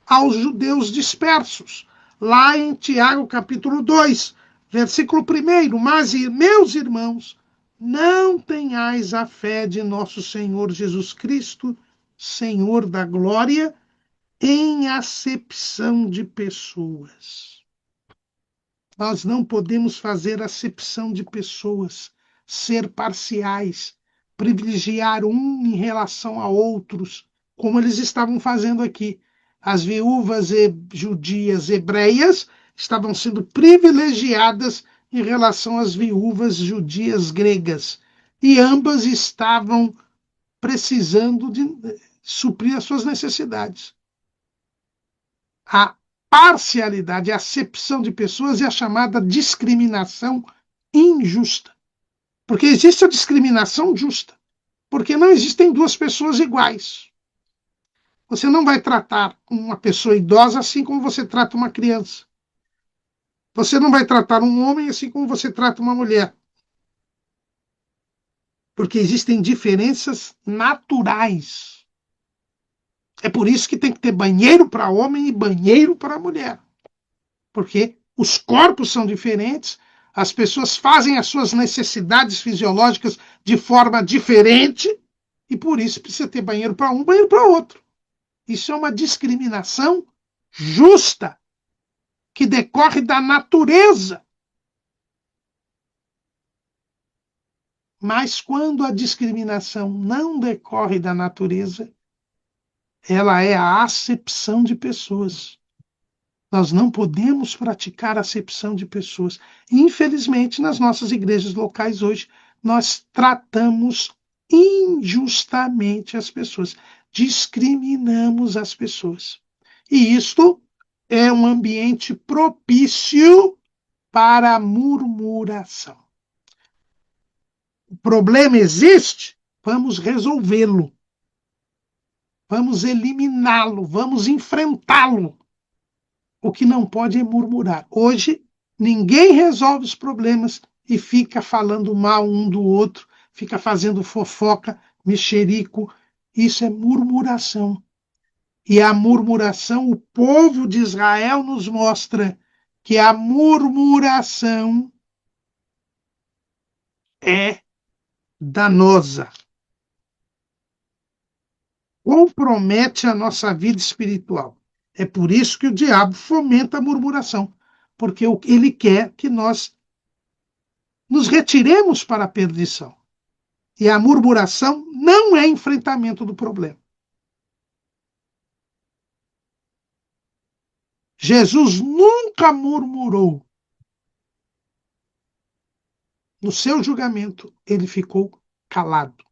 aos judeus dispersos, lá em Tiago, capítulo 2, versículo 1. Mas, meus irmãos, não tenhais a fé de nosso Senhor Jesus Cristo, Senhor da glória, em acepção de pessoas. Nós não podemos fazer acepção de pessoas, ser parciais, privilegiar um em relação a outros, como eles estavam fazendo aqui. As viúvas judias hebreias estavam sendo privilegiadas em relação às viúvas judias gregas, e ambas estavam precisando de suprir as suas necessidades. A parcialidade, a acepção de pessoas é a chamada discriminação injusta. Porque existe a discriminação justa, porque não existem duas pessoas iguais. Você não vai tratar uma pessoa idosa assim como você trata uma criança. Você não vai tratar um homem assim como você trata uma mulher. Porque existem diferenças naturais. É por isso que tem que ter banheiro para homem e banheiro para mulher. Porque os corpos são diferentes, as pessoas fazem as suas necessidades fisiológicas de forma diferente, e por isso precisa ter banheiro para um, banheiro para outro. Isso é uma discriminação justa, que decorre da natureza. Mas quando a discriminação não decorre da natureza, ela é a acepção de pessoas. Nós não podemos praticar acepção de pessoas. Infelizmente, nas nossas igrejas locais hoje, nós tratamos injustamente as pessoas, discriminamos as pessoas. E isto é um ambiente propício para a murmuração. O problema existe, vamos resolvê-lo, vamos eliminá-lo, vamos enfrentá-lo. O que não pode é murmurar. Hoje, ninguém resolve os problemas e fica falando mal um do outro, fica fazendo fofoca, mexerico. Isso é murmuração. E a murmuração, o povo de Israel nos mostra que a murmuração é danosa. Compromete a nossa vida espiritual. É por isso que o diabo fomenta a murmuração, porque ele quer que nós nos retiremos para a perdição. E a murmuração não é enfrentamento do problema. Jesus nunca murmurou. No seu julgamento, ele ficou calado.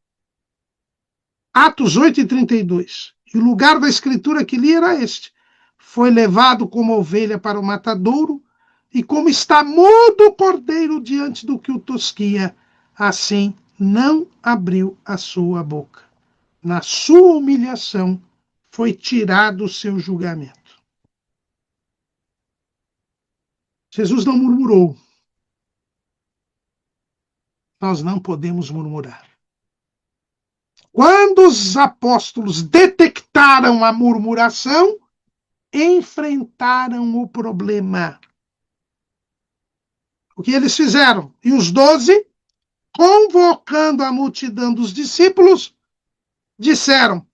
Atos 8:32. E o lugar da escritura que li era este. Foi levado como ovelha para o matadouro, e como está mudo o cordeiro diante do que o tosquia, assim não abriu a sua boca. Na sua humilhação foi tirado o seu julgamento. Jesus não murmurou. Nós não podemos murmurar. Quando os apóstolos detectaram a murmuração, enfrentaram o problema. O que eles fizeram? E os 12, convocando a multidão dos discípulos, disseram: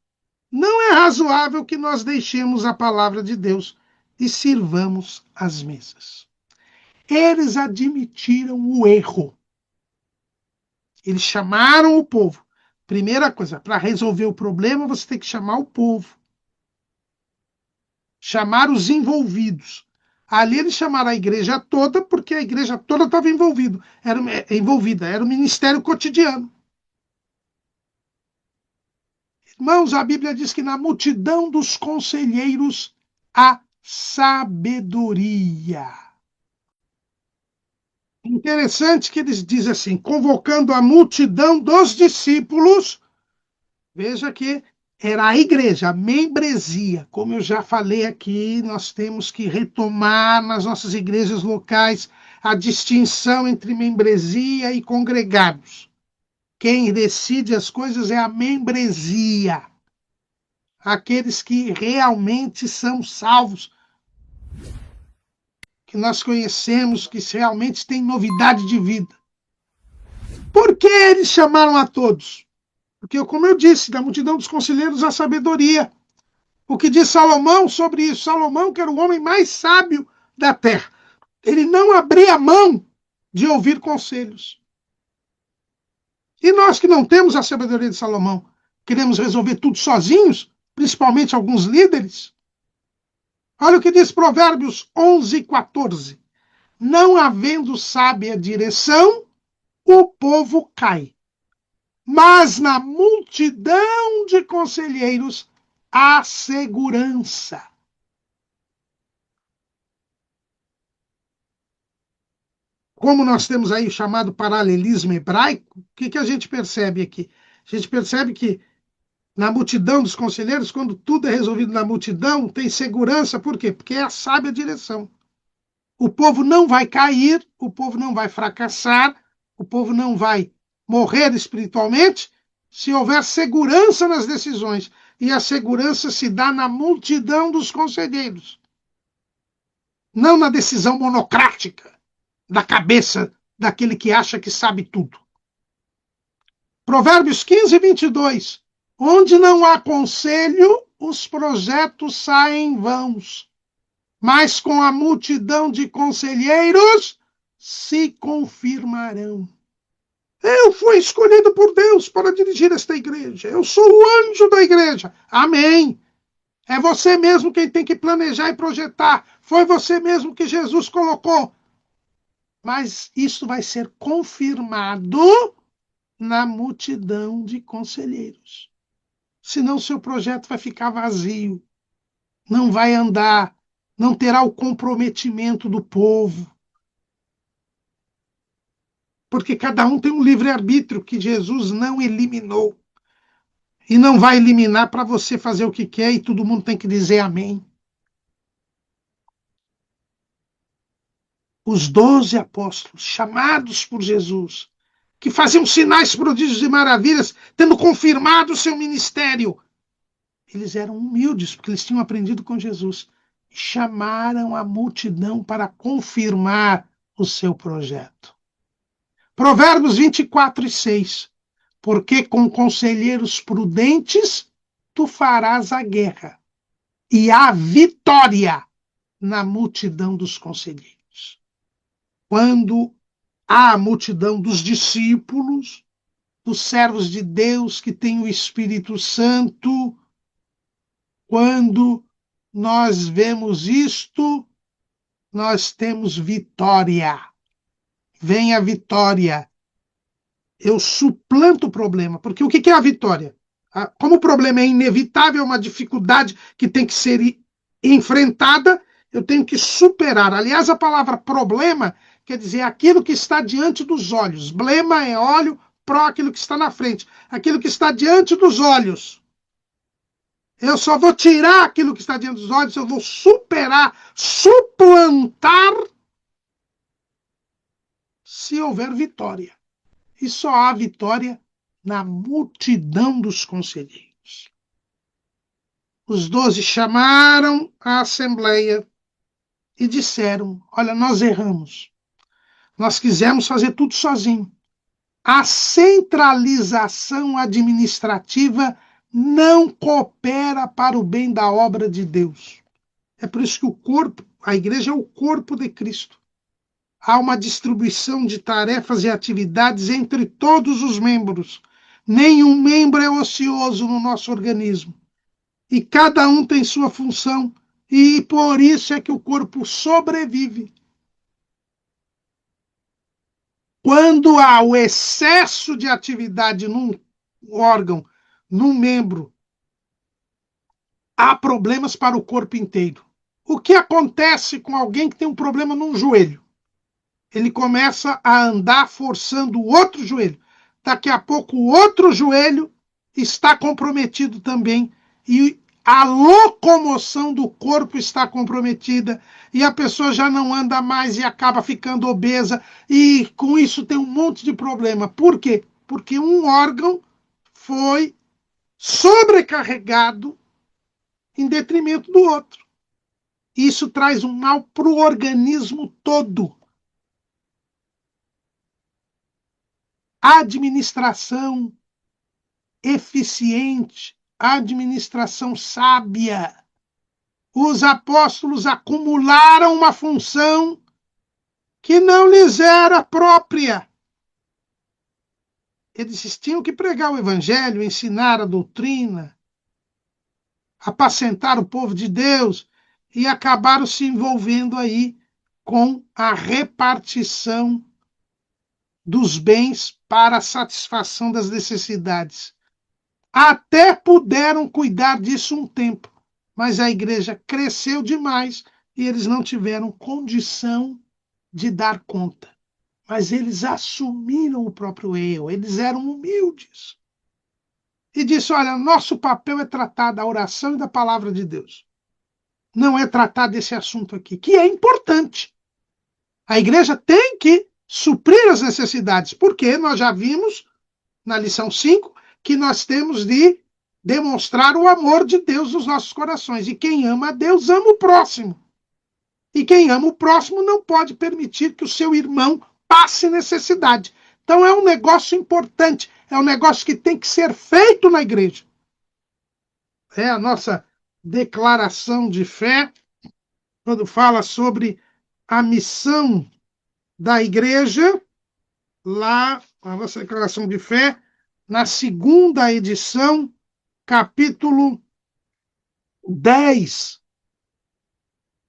não é razoável que nós deixemos a palavra de Deus e sirvamos as mesas. Eles admitiram o erro. Eles chamaram o povo. Primeira coisa, para resolver o problema, você tem que chamar o povo. Chamar os envolvidos. Ali eles chamaram a igreja toda, porque a igreja toda estava envolvida. Era o ministério cotidiano. Irmãos, a Bíblia diz que na multidão dos conselheiros há sabedoria. Interessante que eles dizem assim, convocando a multidão dos discípulos, veja que era a igreja, a membresia. Como eu já falei aqui, nós temos que retomar nas nossas igrejas locais a distinção entre membresia e congregados. Quem decide as coisas é a membresia. Aqueles que realmente são salvos, que nós conhecemos, que realmente têm novidade de vida. Por que eles chamaram a todos? Porque, como eu disse, da multidão dos conselheiros a sabedoria. O que diz Salomão sobre isso? Salomão, que era o homem mais sábio da terra, ele não abria mão de ouvir conselhos. E nós que não temos a sabedoria de Salomão, queremos resolver tudo sozinhos, principalmente alguns líderes? Olha o que diz Provérbios 11:14. Não havendo sábia direção, o povo cai. Mas na multidão de conselheiros há segurança. Como nós temos aí o chamado paralelismo hebraico, o que a gente percebe aqui? A gente percebe que na multidão dos conselheiros, quando tudo é resolvido na multidão, tem segurança. Por quê? Porque é a sábia direção. O povo não vai cair, o povo não vai fracassar, o povo não vai morrer espiritualmente se houver segurança nas decisões. E a segurança se dá na multidão dos conselheiros, não na decisão monocrática da cabeça daquele que acha que sabe tudo. Provérbios 15:22. Onde não há conselho, os projetos saem vãos, mas com a multidão de conselheiros se confirmarão. Eu fui escolhido por Deus para dirigir esta igreja. Eu sou o anjo da igreja. Amém. É você mesmo quem tem que planejar e projetar. Foi você mesmo que Jesus colocou. Mas isso vai ser confirmado na multidão de conselheiros. Senão seu projeto vai ficar vazio, não vai andar, não terá o comprometimento do povo. Porque cada um tem um livre-arbítrio que Jesus não eliminou. E não vai eliminar para você fazer o que quer e todo mundo tem que dizer amém. Os 12 apóstolos, chamados por Jesus, que faziam sinais, prodígios e maravilhas, tendo confirmado o seu ministério, eles eram humildes, porque eles tinham aprendido com Jesus. Chamaram a multidão para confirmar o seu projeto. Provérbios 24:6. Porque com conselheiros prudentes tu farás a guerra, e a vitória na multidão dos conselheiros. Quando há a multidão dos discípulos, dos servos de Deus que têm o Espírito Santo, quando nós vemos isto, nós temos vitória. Vem a vitória. Eu suplanto o problema, porque o que é a vitória? Como o problema é inevitável, é uma dificuldade que tem que ser enfrentada, eu tenho que superar. Aliás, a palavra problema quer dizer aquilo que está diante dos olhos. Blema é olho, pró aquilo que está na frente. Aquilo que está diante dos olhos. Eu só vou tirar aquilo que está diante dos olhos, eu vou superar, suplantar, se houver vitória. E só há vitória na multidão dos conselheiros. Os 12 chamaram a assembleia e disseram: olha, nós erramos. Nós quisemos fazer tudo sozinho. A centralização administrativa não coopera para o bem da obra de Deus. É por isso que o corpo, a igreja é o corpo de Cristo. Há uma distribuição de tarefas e atividades entre todos os membros. Nenhum membro é ocioso no nosso organismo. E cada um tem sua função. E por isso é que o corpo sobrevive. Quando há o excesso de atividade num órgão, num membro, há problemas para o corpo inteiro. O que acontece com alguém que tem um problema num joelho? ele começa a andar forçando o outro joelho. Daqui a pouco o outro joelho está comprometido também e a locomoção do corpo está comprometida e a pessoa já não anda mais e acaba ficando obesa e com isso tem um monte de problema. Por quê? Porque um órgão foi sobrecarregado em detrimento do outro. Isso traz um mal para o organismo todo. Administração eficiente, administração sábia. Os apóstolos acumularam uma função que não lhes era própria. Eles tinham que pregar o evangelho, ensinar a doutrina, apacentar o povo de Deus e acabaram se envolvendo aí com a repartição dos bens para a satisfação das necessidades. Até puderam cuidar disso um tempo, mas a igreja cresceu demais e eles não tiveram condição de dar conta. Mas eles assumiram o próprio erro, eles eram humildes. E disse, olha, nosso papel é tratar da oração e da palavra de Deus. Não é tratar desse assunto aqui, que é importante. A igreja tem que suprir as necessidades, porque nós já vimos na lição 5 que nós temos de demonstrar o amor de Deus nos nossos corações. E quem ama a Deus ama o próximo. E quem ama o próximo não pode permitir que o seu irmão passe necessidade. Então é um negócio importante, é um negócio que tem que ser feito na igreja. É a nossa declaração de fé, quando fala sobre a missão da igreja, lá, a nossa declaração de fé, na segunda edição, capítulo 10,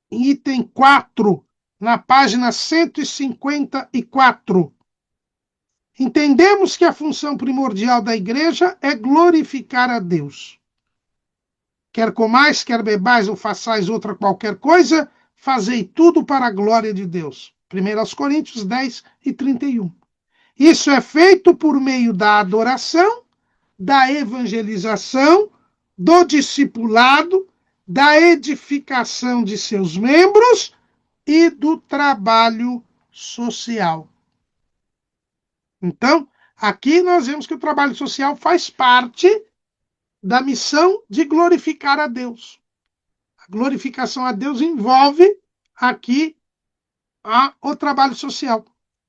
item 4, na página 154. Entendemos que a função primordial da igreja é glorificar a Deus. Quer comais, quer bebais ou façais outra qualquer coisa, fazei tudo para a glória de Deus. 1 Coríntios 10 e 31. Isso é feito por meio da adoração, da evangelização, do discipulado, da edificação de seus membros e do trabalho social. Então, aqui nós vemos que o trabalho social faz parte da missão de glorificar a Deus. A glorificação a Deus envolve aqui o trabalho social,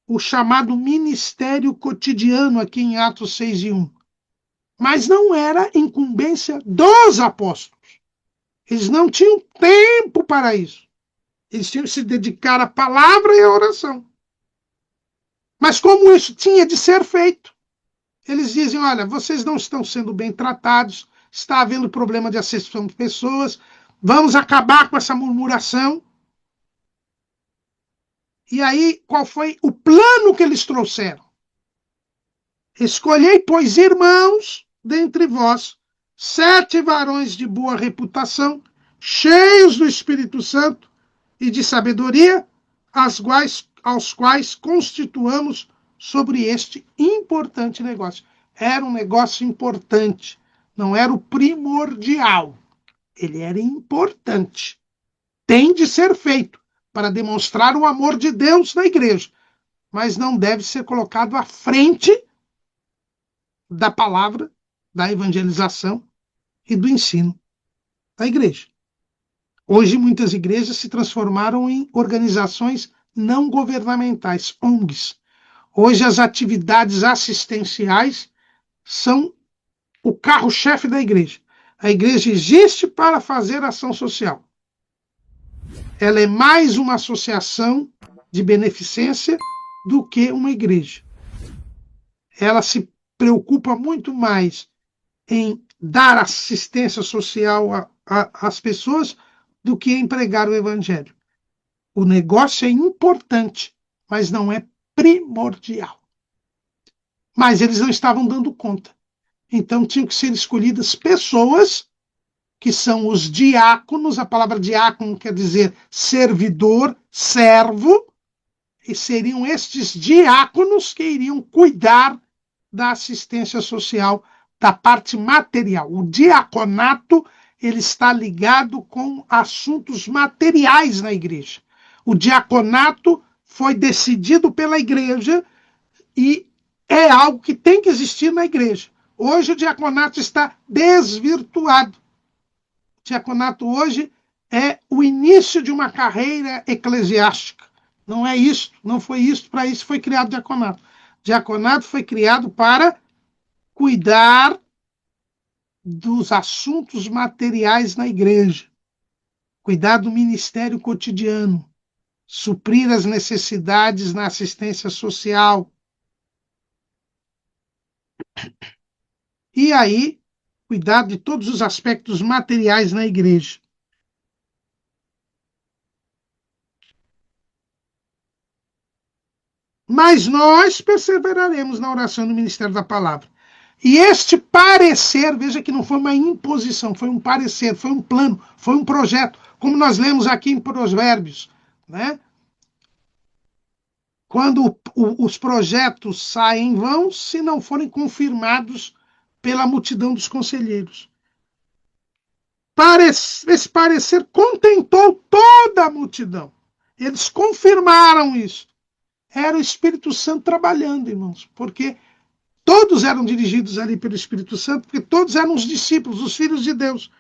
o chamado ministério cotidiano aqui em Atos 6 e 1. Mas não era incumbência dos apóstolos. Eles não tinham tempo para isso. Eles tinham que se dedicar à palavra e à oração. Mas como isso tinha de ser feito, eles dizem, olha, vocês não estão sendo bem tratados, está havendo problema de acessão de pessoas, vamos acabar com essa murmuração. E aí, qual foi o plano que eles trouxeram? Escolhei, pois, irmãos, dentre vós, 7 varões de boa reputação, cheios do Espírito Santo e de sabedoria, aos quais constituamos sobre este importante negócio. Era um negócio importante, não era o primordial. Ele era importante. Tem de ser feito para demonstrar o amor de Deus na igreja, mas não deve ser colocado à frente da palavra, da evangelização e do ensino da igreja. Hoje, muitas igrejas se transformaram em organizações não governamentais, ONGs. Hoje, as atividades assistenciais são o carro-chefe da igreja. A igreja existe para fazer ação social. Ela é mais uma associação de beneficência do que uma igreja. Ela se preocupa muito mais em dar assistência social às pessoas do que em pregar o evangelho. O negócio é importante, mas não é primordial. Mas eles não estavam dando conta. Então tinham que ser escolhidas pessoas que são os diáconos. A palavra diácono quer dizer servidor, servo. e seriam estes diáconos que iriam cuidar da assistência social, da parte material. O diaconato, ele está ligado com assuntos materiais na igreja. O diaconato foi decidido pela igreja e é algo que tem que existir na igreja. Hoje o diaconato está desvirtuado. O diaconato hoje é o início de uma carreira eclesiástica. Não é isso, não foi isso, para isso foi criado o diaconato. O diaconato foi criado para cuidar dos assuntos materiais na igreja, cuidar do ministério cotidiano, suprir as necessidades na assistência social. E aí, cuidar de todos os aspectos materiais na igreja. Mas nós perseveraremos na oração no ministério da palavra. E este parecer, veja que não foi uma imposição, foi um parecer, foi um plano, foi um projeto, como nós lemos aqui em Provérbios, né? Quando os projetos saem em vão, se não forem confirmados pela multidão dos conselheiros. Esse parecer contentou toda a multidão. Eles confirmaram isso. Era o Espírito Santo trabalhando, irmãos, porque todos eram dirigidos ali pelo Espírito Santo, porque todos eram os discípulos, os filhos de Deus.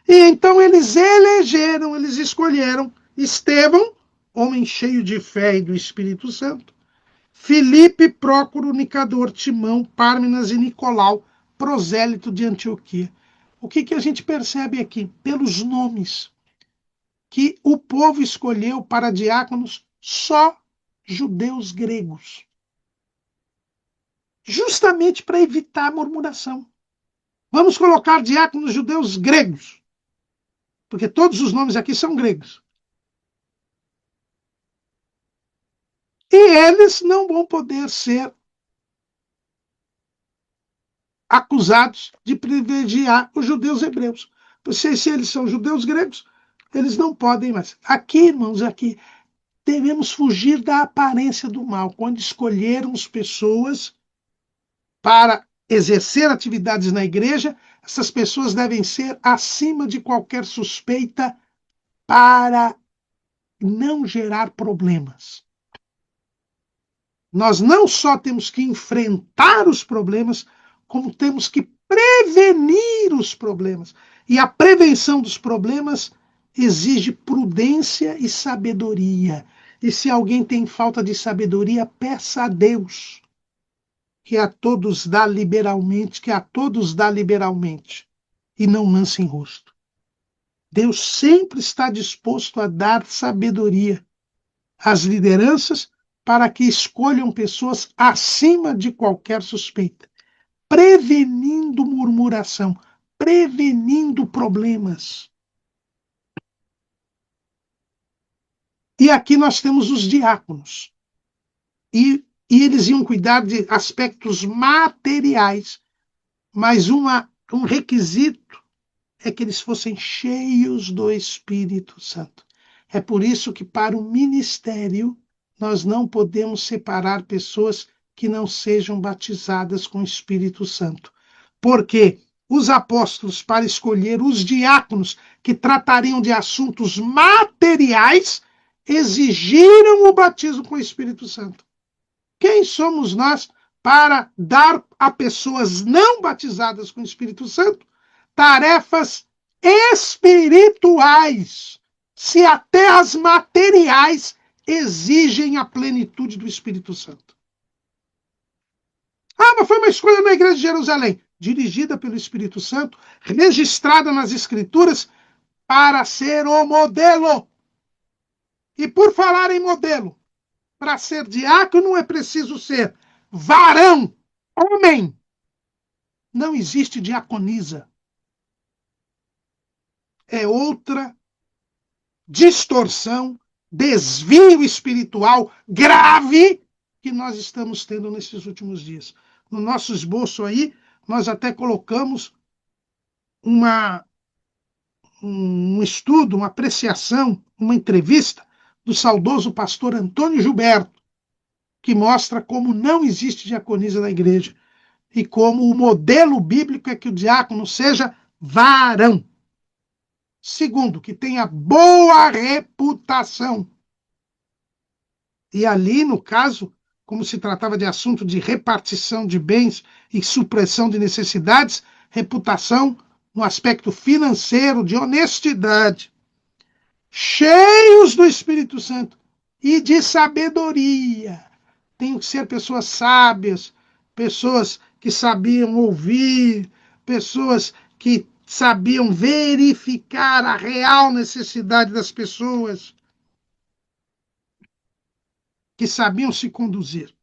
E então eles elegeram, eles escolheram Estevão, homem cheio de fé e do Espírito Santo, Filipe, Prócoro, Nicador, Timão, Pármenas e Nicolau, prosélito de Antioquia. O que a gente percebe aqui? Pelos nomes que o povo escolheu para diáconos, só judeus gregos. Justamente para evitar a murmuração. Vamos colocar diáconos judeus gregos, porque todos os nomes aqui são gregos. E eles não vão poder ser acusados de privilegiar os judeus hebreus. Se eles são judeus gregos, eles não podem mais. Aqui, irmãos, aqui, devemos fugir da aparência do mal. Quando escolhermos pessoas para exercer atividades na igreja, essas pessoas devem ser acima de qualquer suspeita para não gerar problemas. Nós não só temos que enfrentar os problemas, como temos que prevenir os problemas. E a prevenção dos problemas exige prudência e sabedoria. E se alguém tem falta de sabedoria, peça a Deus, que a todos dá liberalmente, e não lance em rosto. Deus sempre está disposto a dar sabedoria às lideranças para que escolham pessoas acima de qualquer suspeita, prevenindo murmuração, prevenindo problemas. E aqui nós temos os diáconos. E eles iam cuidar de aspectos materiais, mas um requisito é que eles fossem cheios do Espírito Santo. É por isso que para o ministério nós não podemos separar pessoas que não sejam batizadas com o Espírito Santo. Porque os apóstolos, para escolher os diáconos que tratariam de assuntos materiais, exigiram o batismo com o Espírito Santo. Quem somos nós para dar a pessoas não batizadas com o Espírito Santo tarefas espirituais, se até as materiais exigem a plenitude do Espírito Santo? Ah, mas foi uma escolha na igreja de Jerusalém, dirigida pelo Espírito Santo, registrada nas Escrituras para ser o modelo. E por falar em modelo, para ser diácono é preciso ser varão, homem. Não existe diaconisa. É outra distorção, desvio espiritual grave que nós estamos tendo nesses últimos dias. No nosso esboço aí, nós até colocamos um estudo, uma apreciação, uma entrevista do saudoso pastor Antônio Gilberto, que mostra como não existe diaconisa na igreja e como o modelo bíblico é que o diácono seja varão. Segundo, que tenha boa reputação. E ali, no caso, como se tratava de assunto de repartição de bens e supressão de necessidades, reputação no aspecto financeiro, de honestidade, cheios do Espírito Santo e de sabedoria. Tem que ser pessoas sábias, pessoas que sabiam ouvir, pessoas que sabiam verificar a real necessidade das pessoas, que sabiam se conduzir.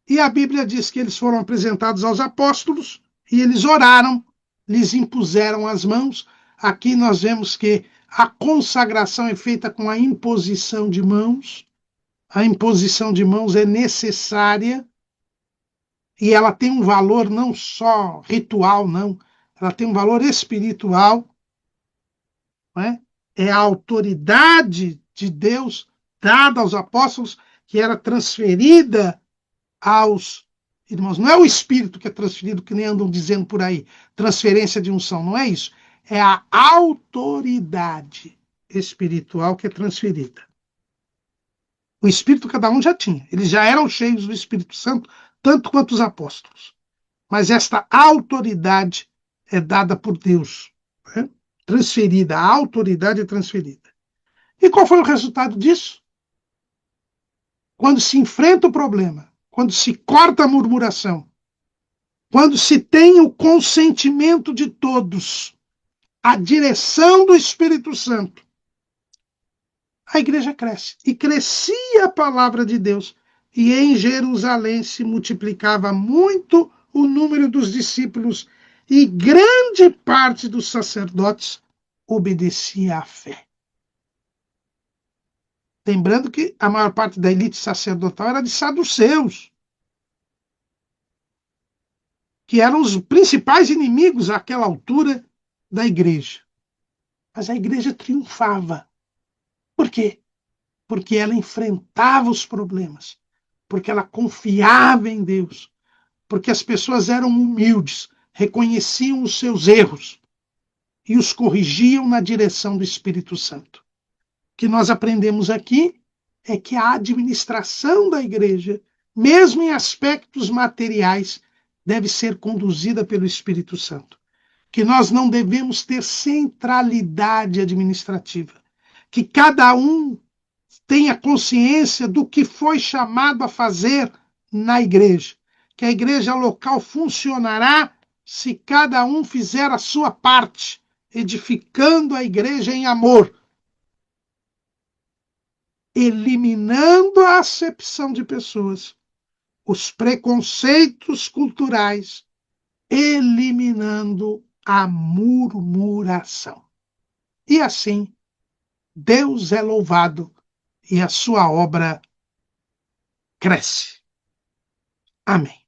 E a Bíblia diz que eles foram apresentados aos apóstolos e eles oraram, lhes impuseram as mãos. Aqui nós vemos que a consagração é feita com a imposição de mãos. A imposição de mãos é necessária e ela tem um valor não só ritual, não. Ela tem um valor espiritual. Não é? É a autoridade de Deus dada aos apóstolos que era transferida aos irmãos. Não é o Espírito que é transferido, que nem andam dizendo por aí. Transferência de unção, não é isso. É a autoridade espiritual que é transferida. O Espírito cada um já tinha. Eles já eram cheios do Espírito Santo, tanto quanto os apóstolos. Mas esta autoridade é dada por Deus. Né? Transferida. A autoridade é transferida. E qual foi o resultado disso? Quando se enfrenta o problema, quando se corta a murmuração, quando se tem o consentimento de todos, a direção do Espírito Santo, a igreja cresce. E crescia a palavra de Deus. E em Jerusalém se multiplicava muito o número dos discípulos, e grande parte dos sacerdotes obedecia à fé. Lembrando que a maior parte da elite sacerdotal era de saduceus, que eram os principais inimigos àquela altura da igreja. Mas a igreja triunfava. Por quê? Porque ela enfrentava os problemas, porque ela confiava em Deus, porque as pessoas eram humildes, reconheciam os seus erros e os corrigiam na direção do Espírito Santo. O que nós aprendemos aqui é que a administração da igreja, mesmo em aspectos materiais, deve ser conduzida pelo Espírito Santo. Que nós não devemos ter centralidade administrativa, que cada um tenha consciência do que foi chamado a fazer na igreja, que a igreja local funcionará se cada um fizer a sua parte, edificando a igreja em amor, eliminando a acepção de pessoas, os preconceitos culturais, eliminando a murmuração. E assim, Deus é louvado e a sua obra cresce. Amém.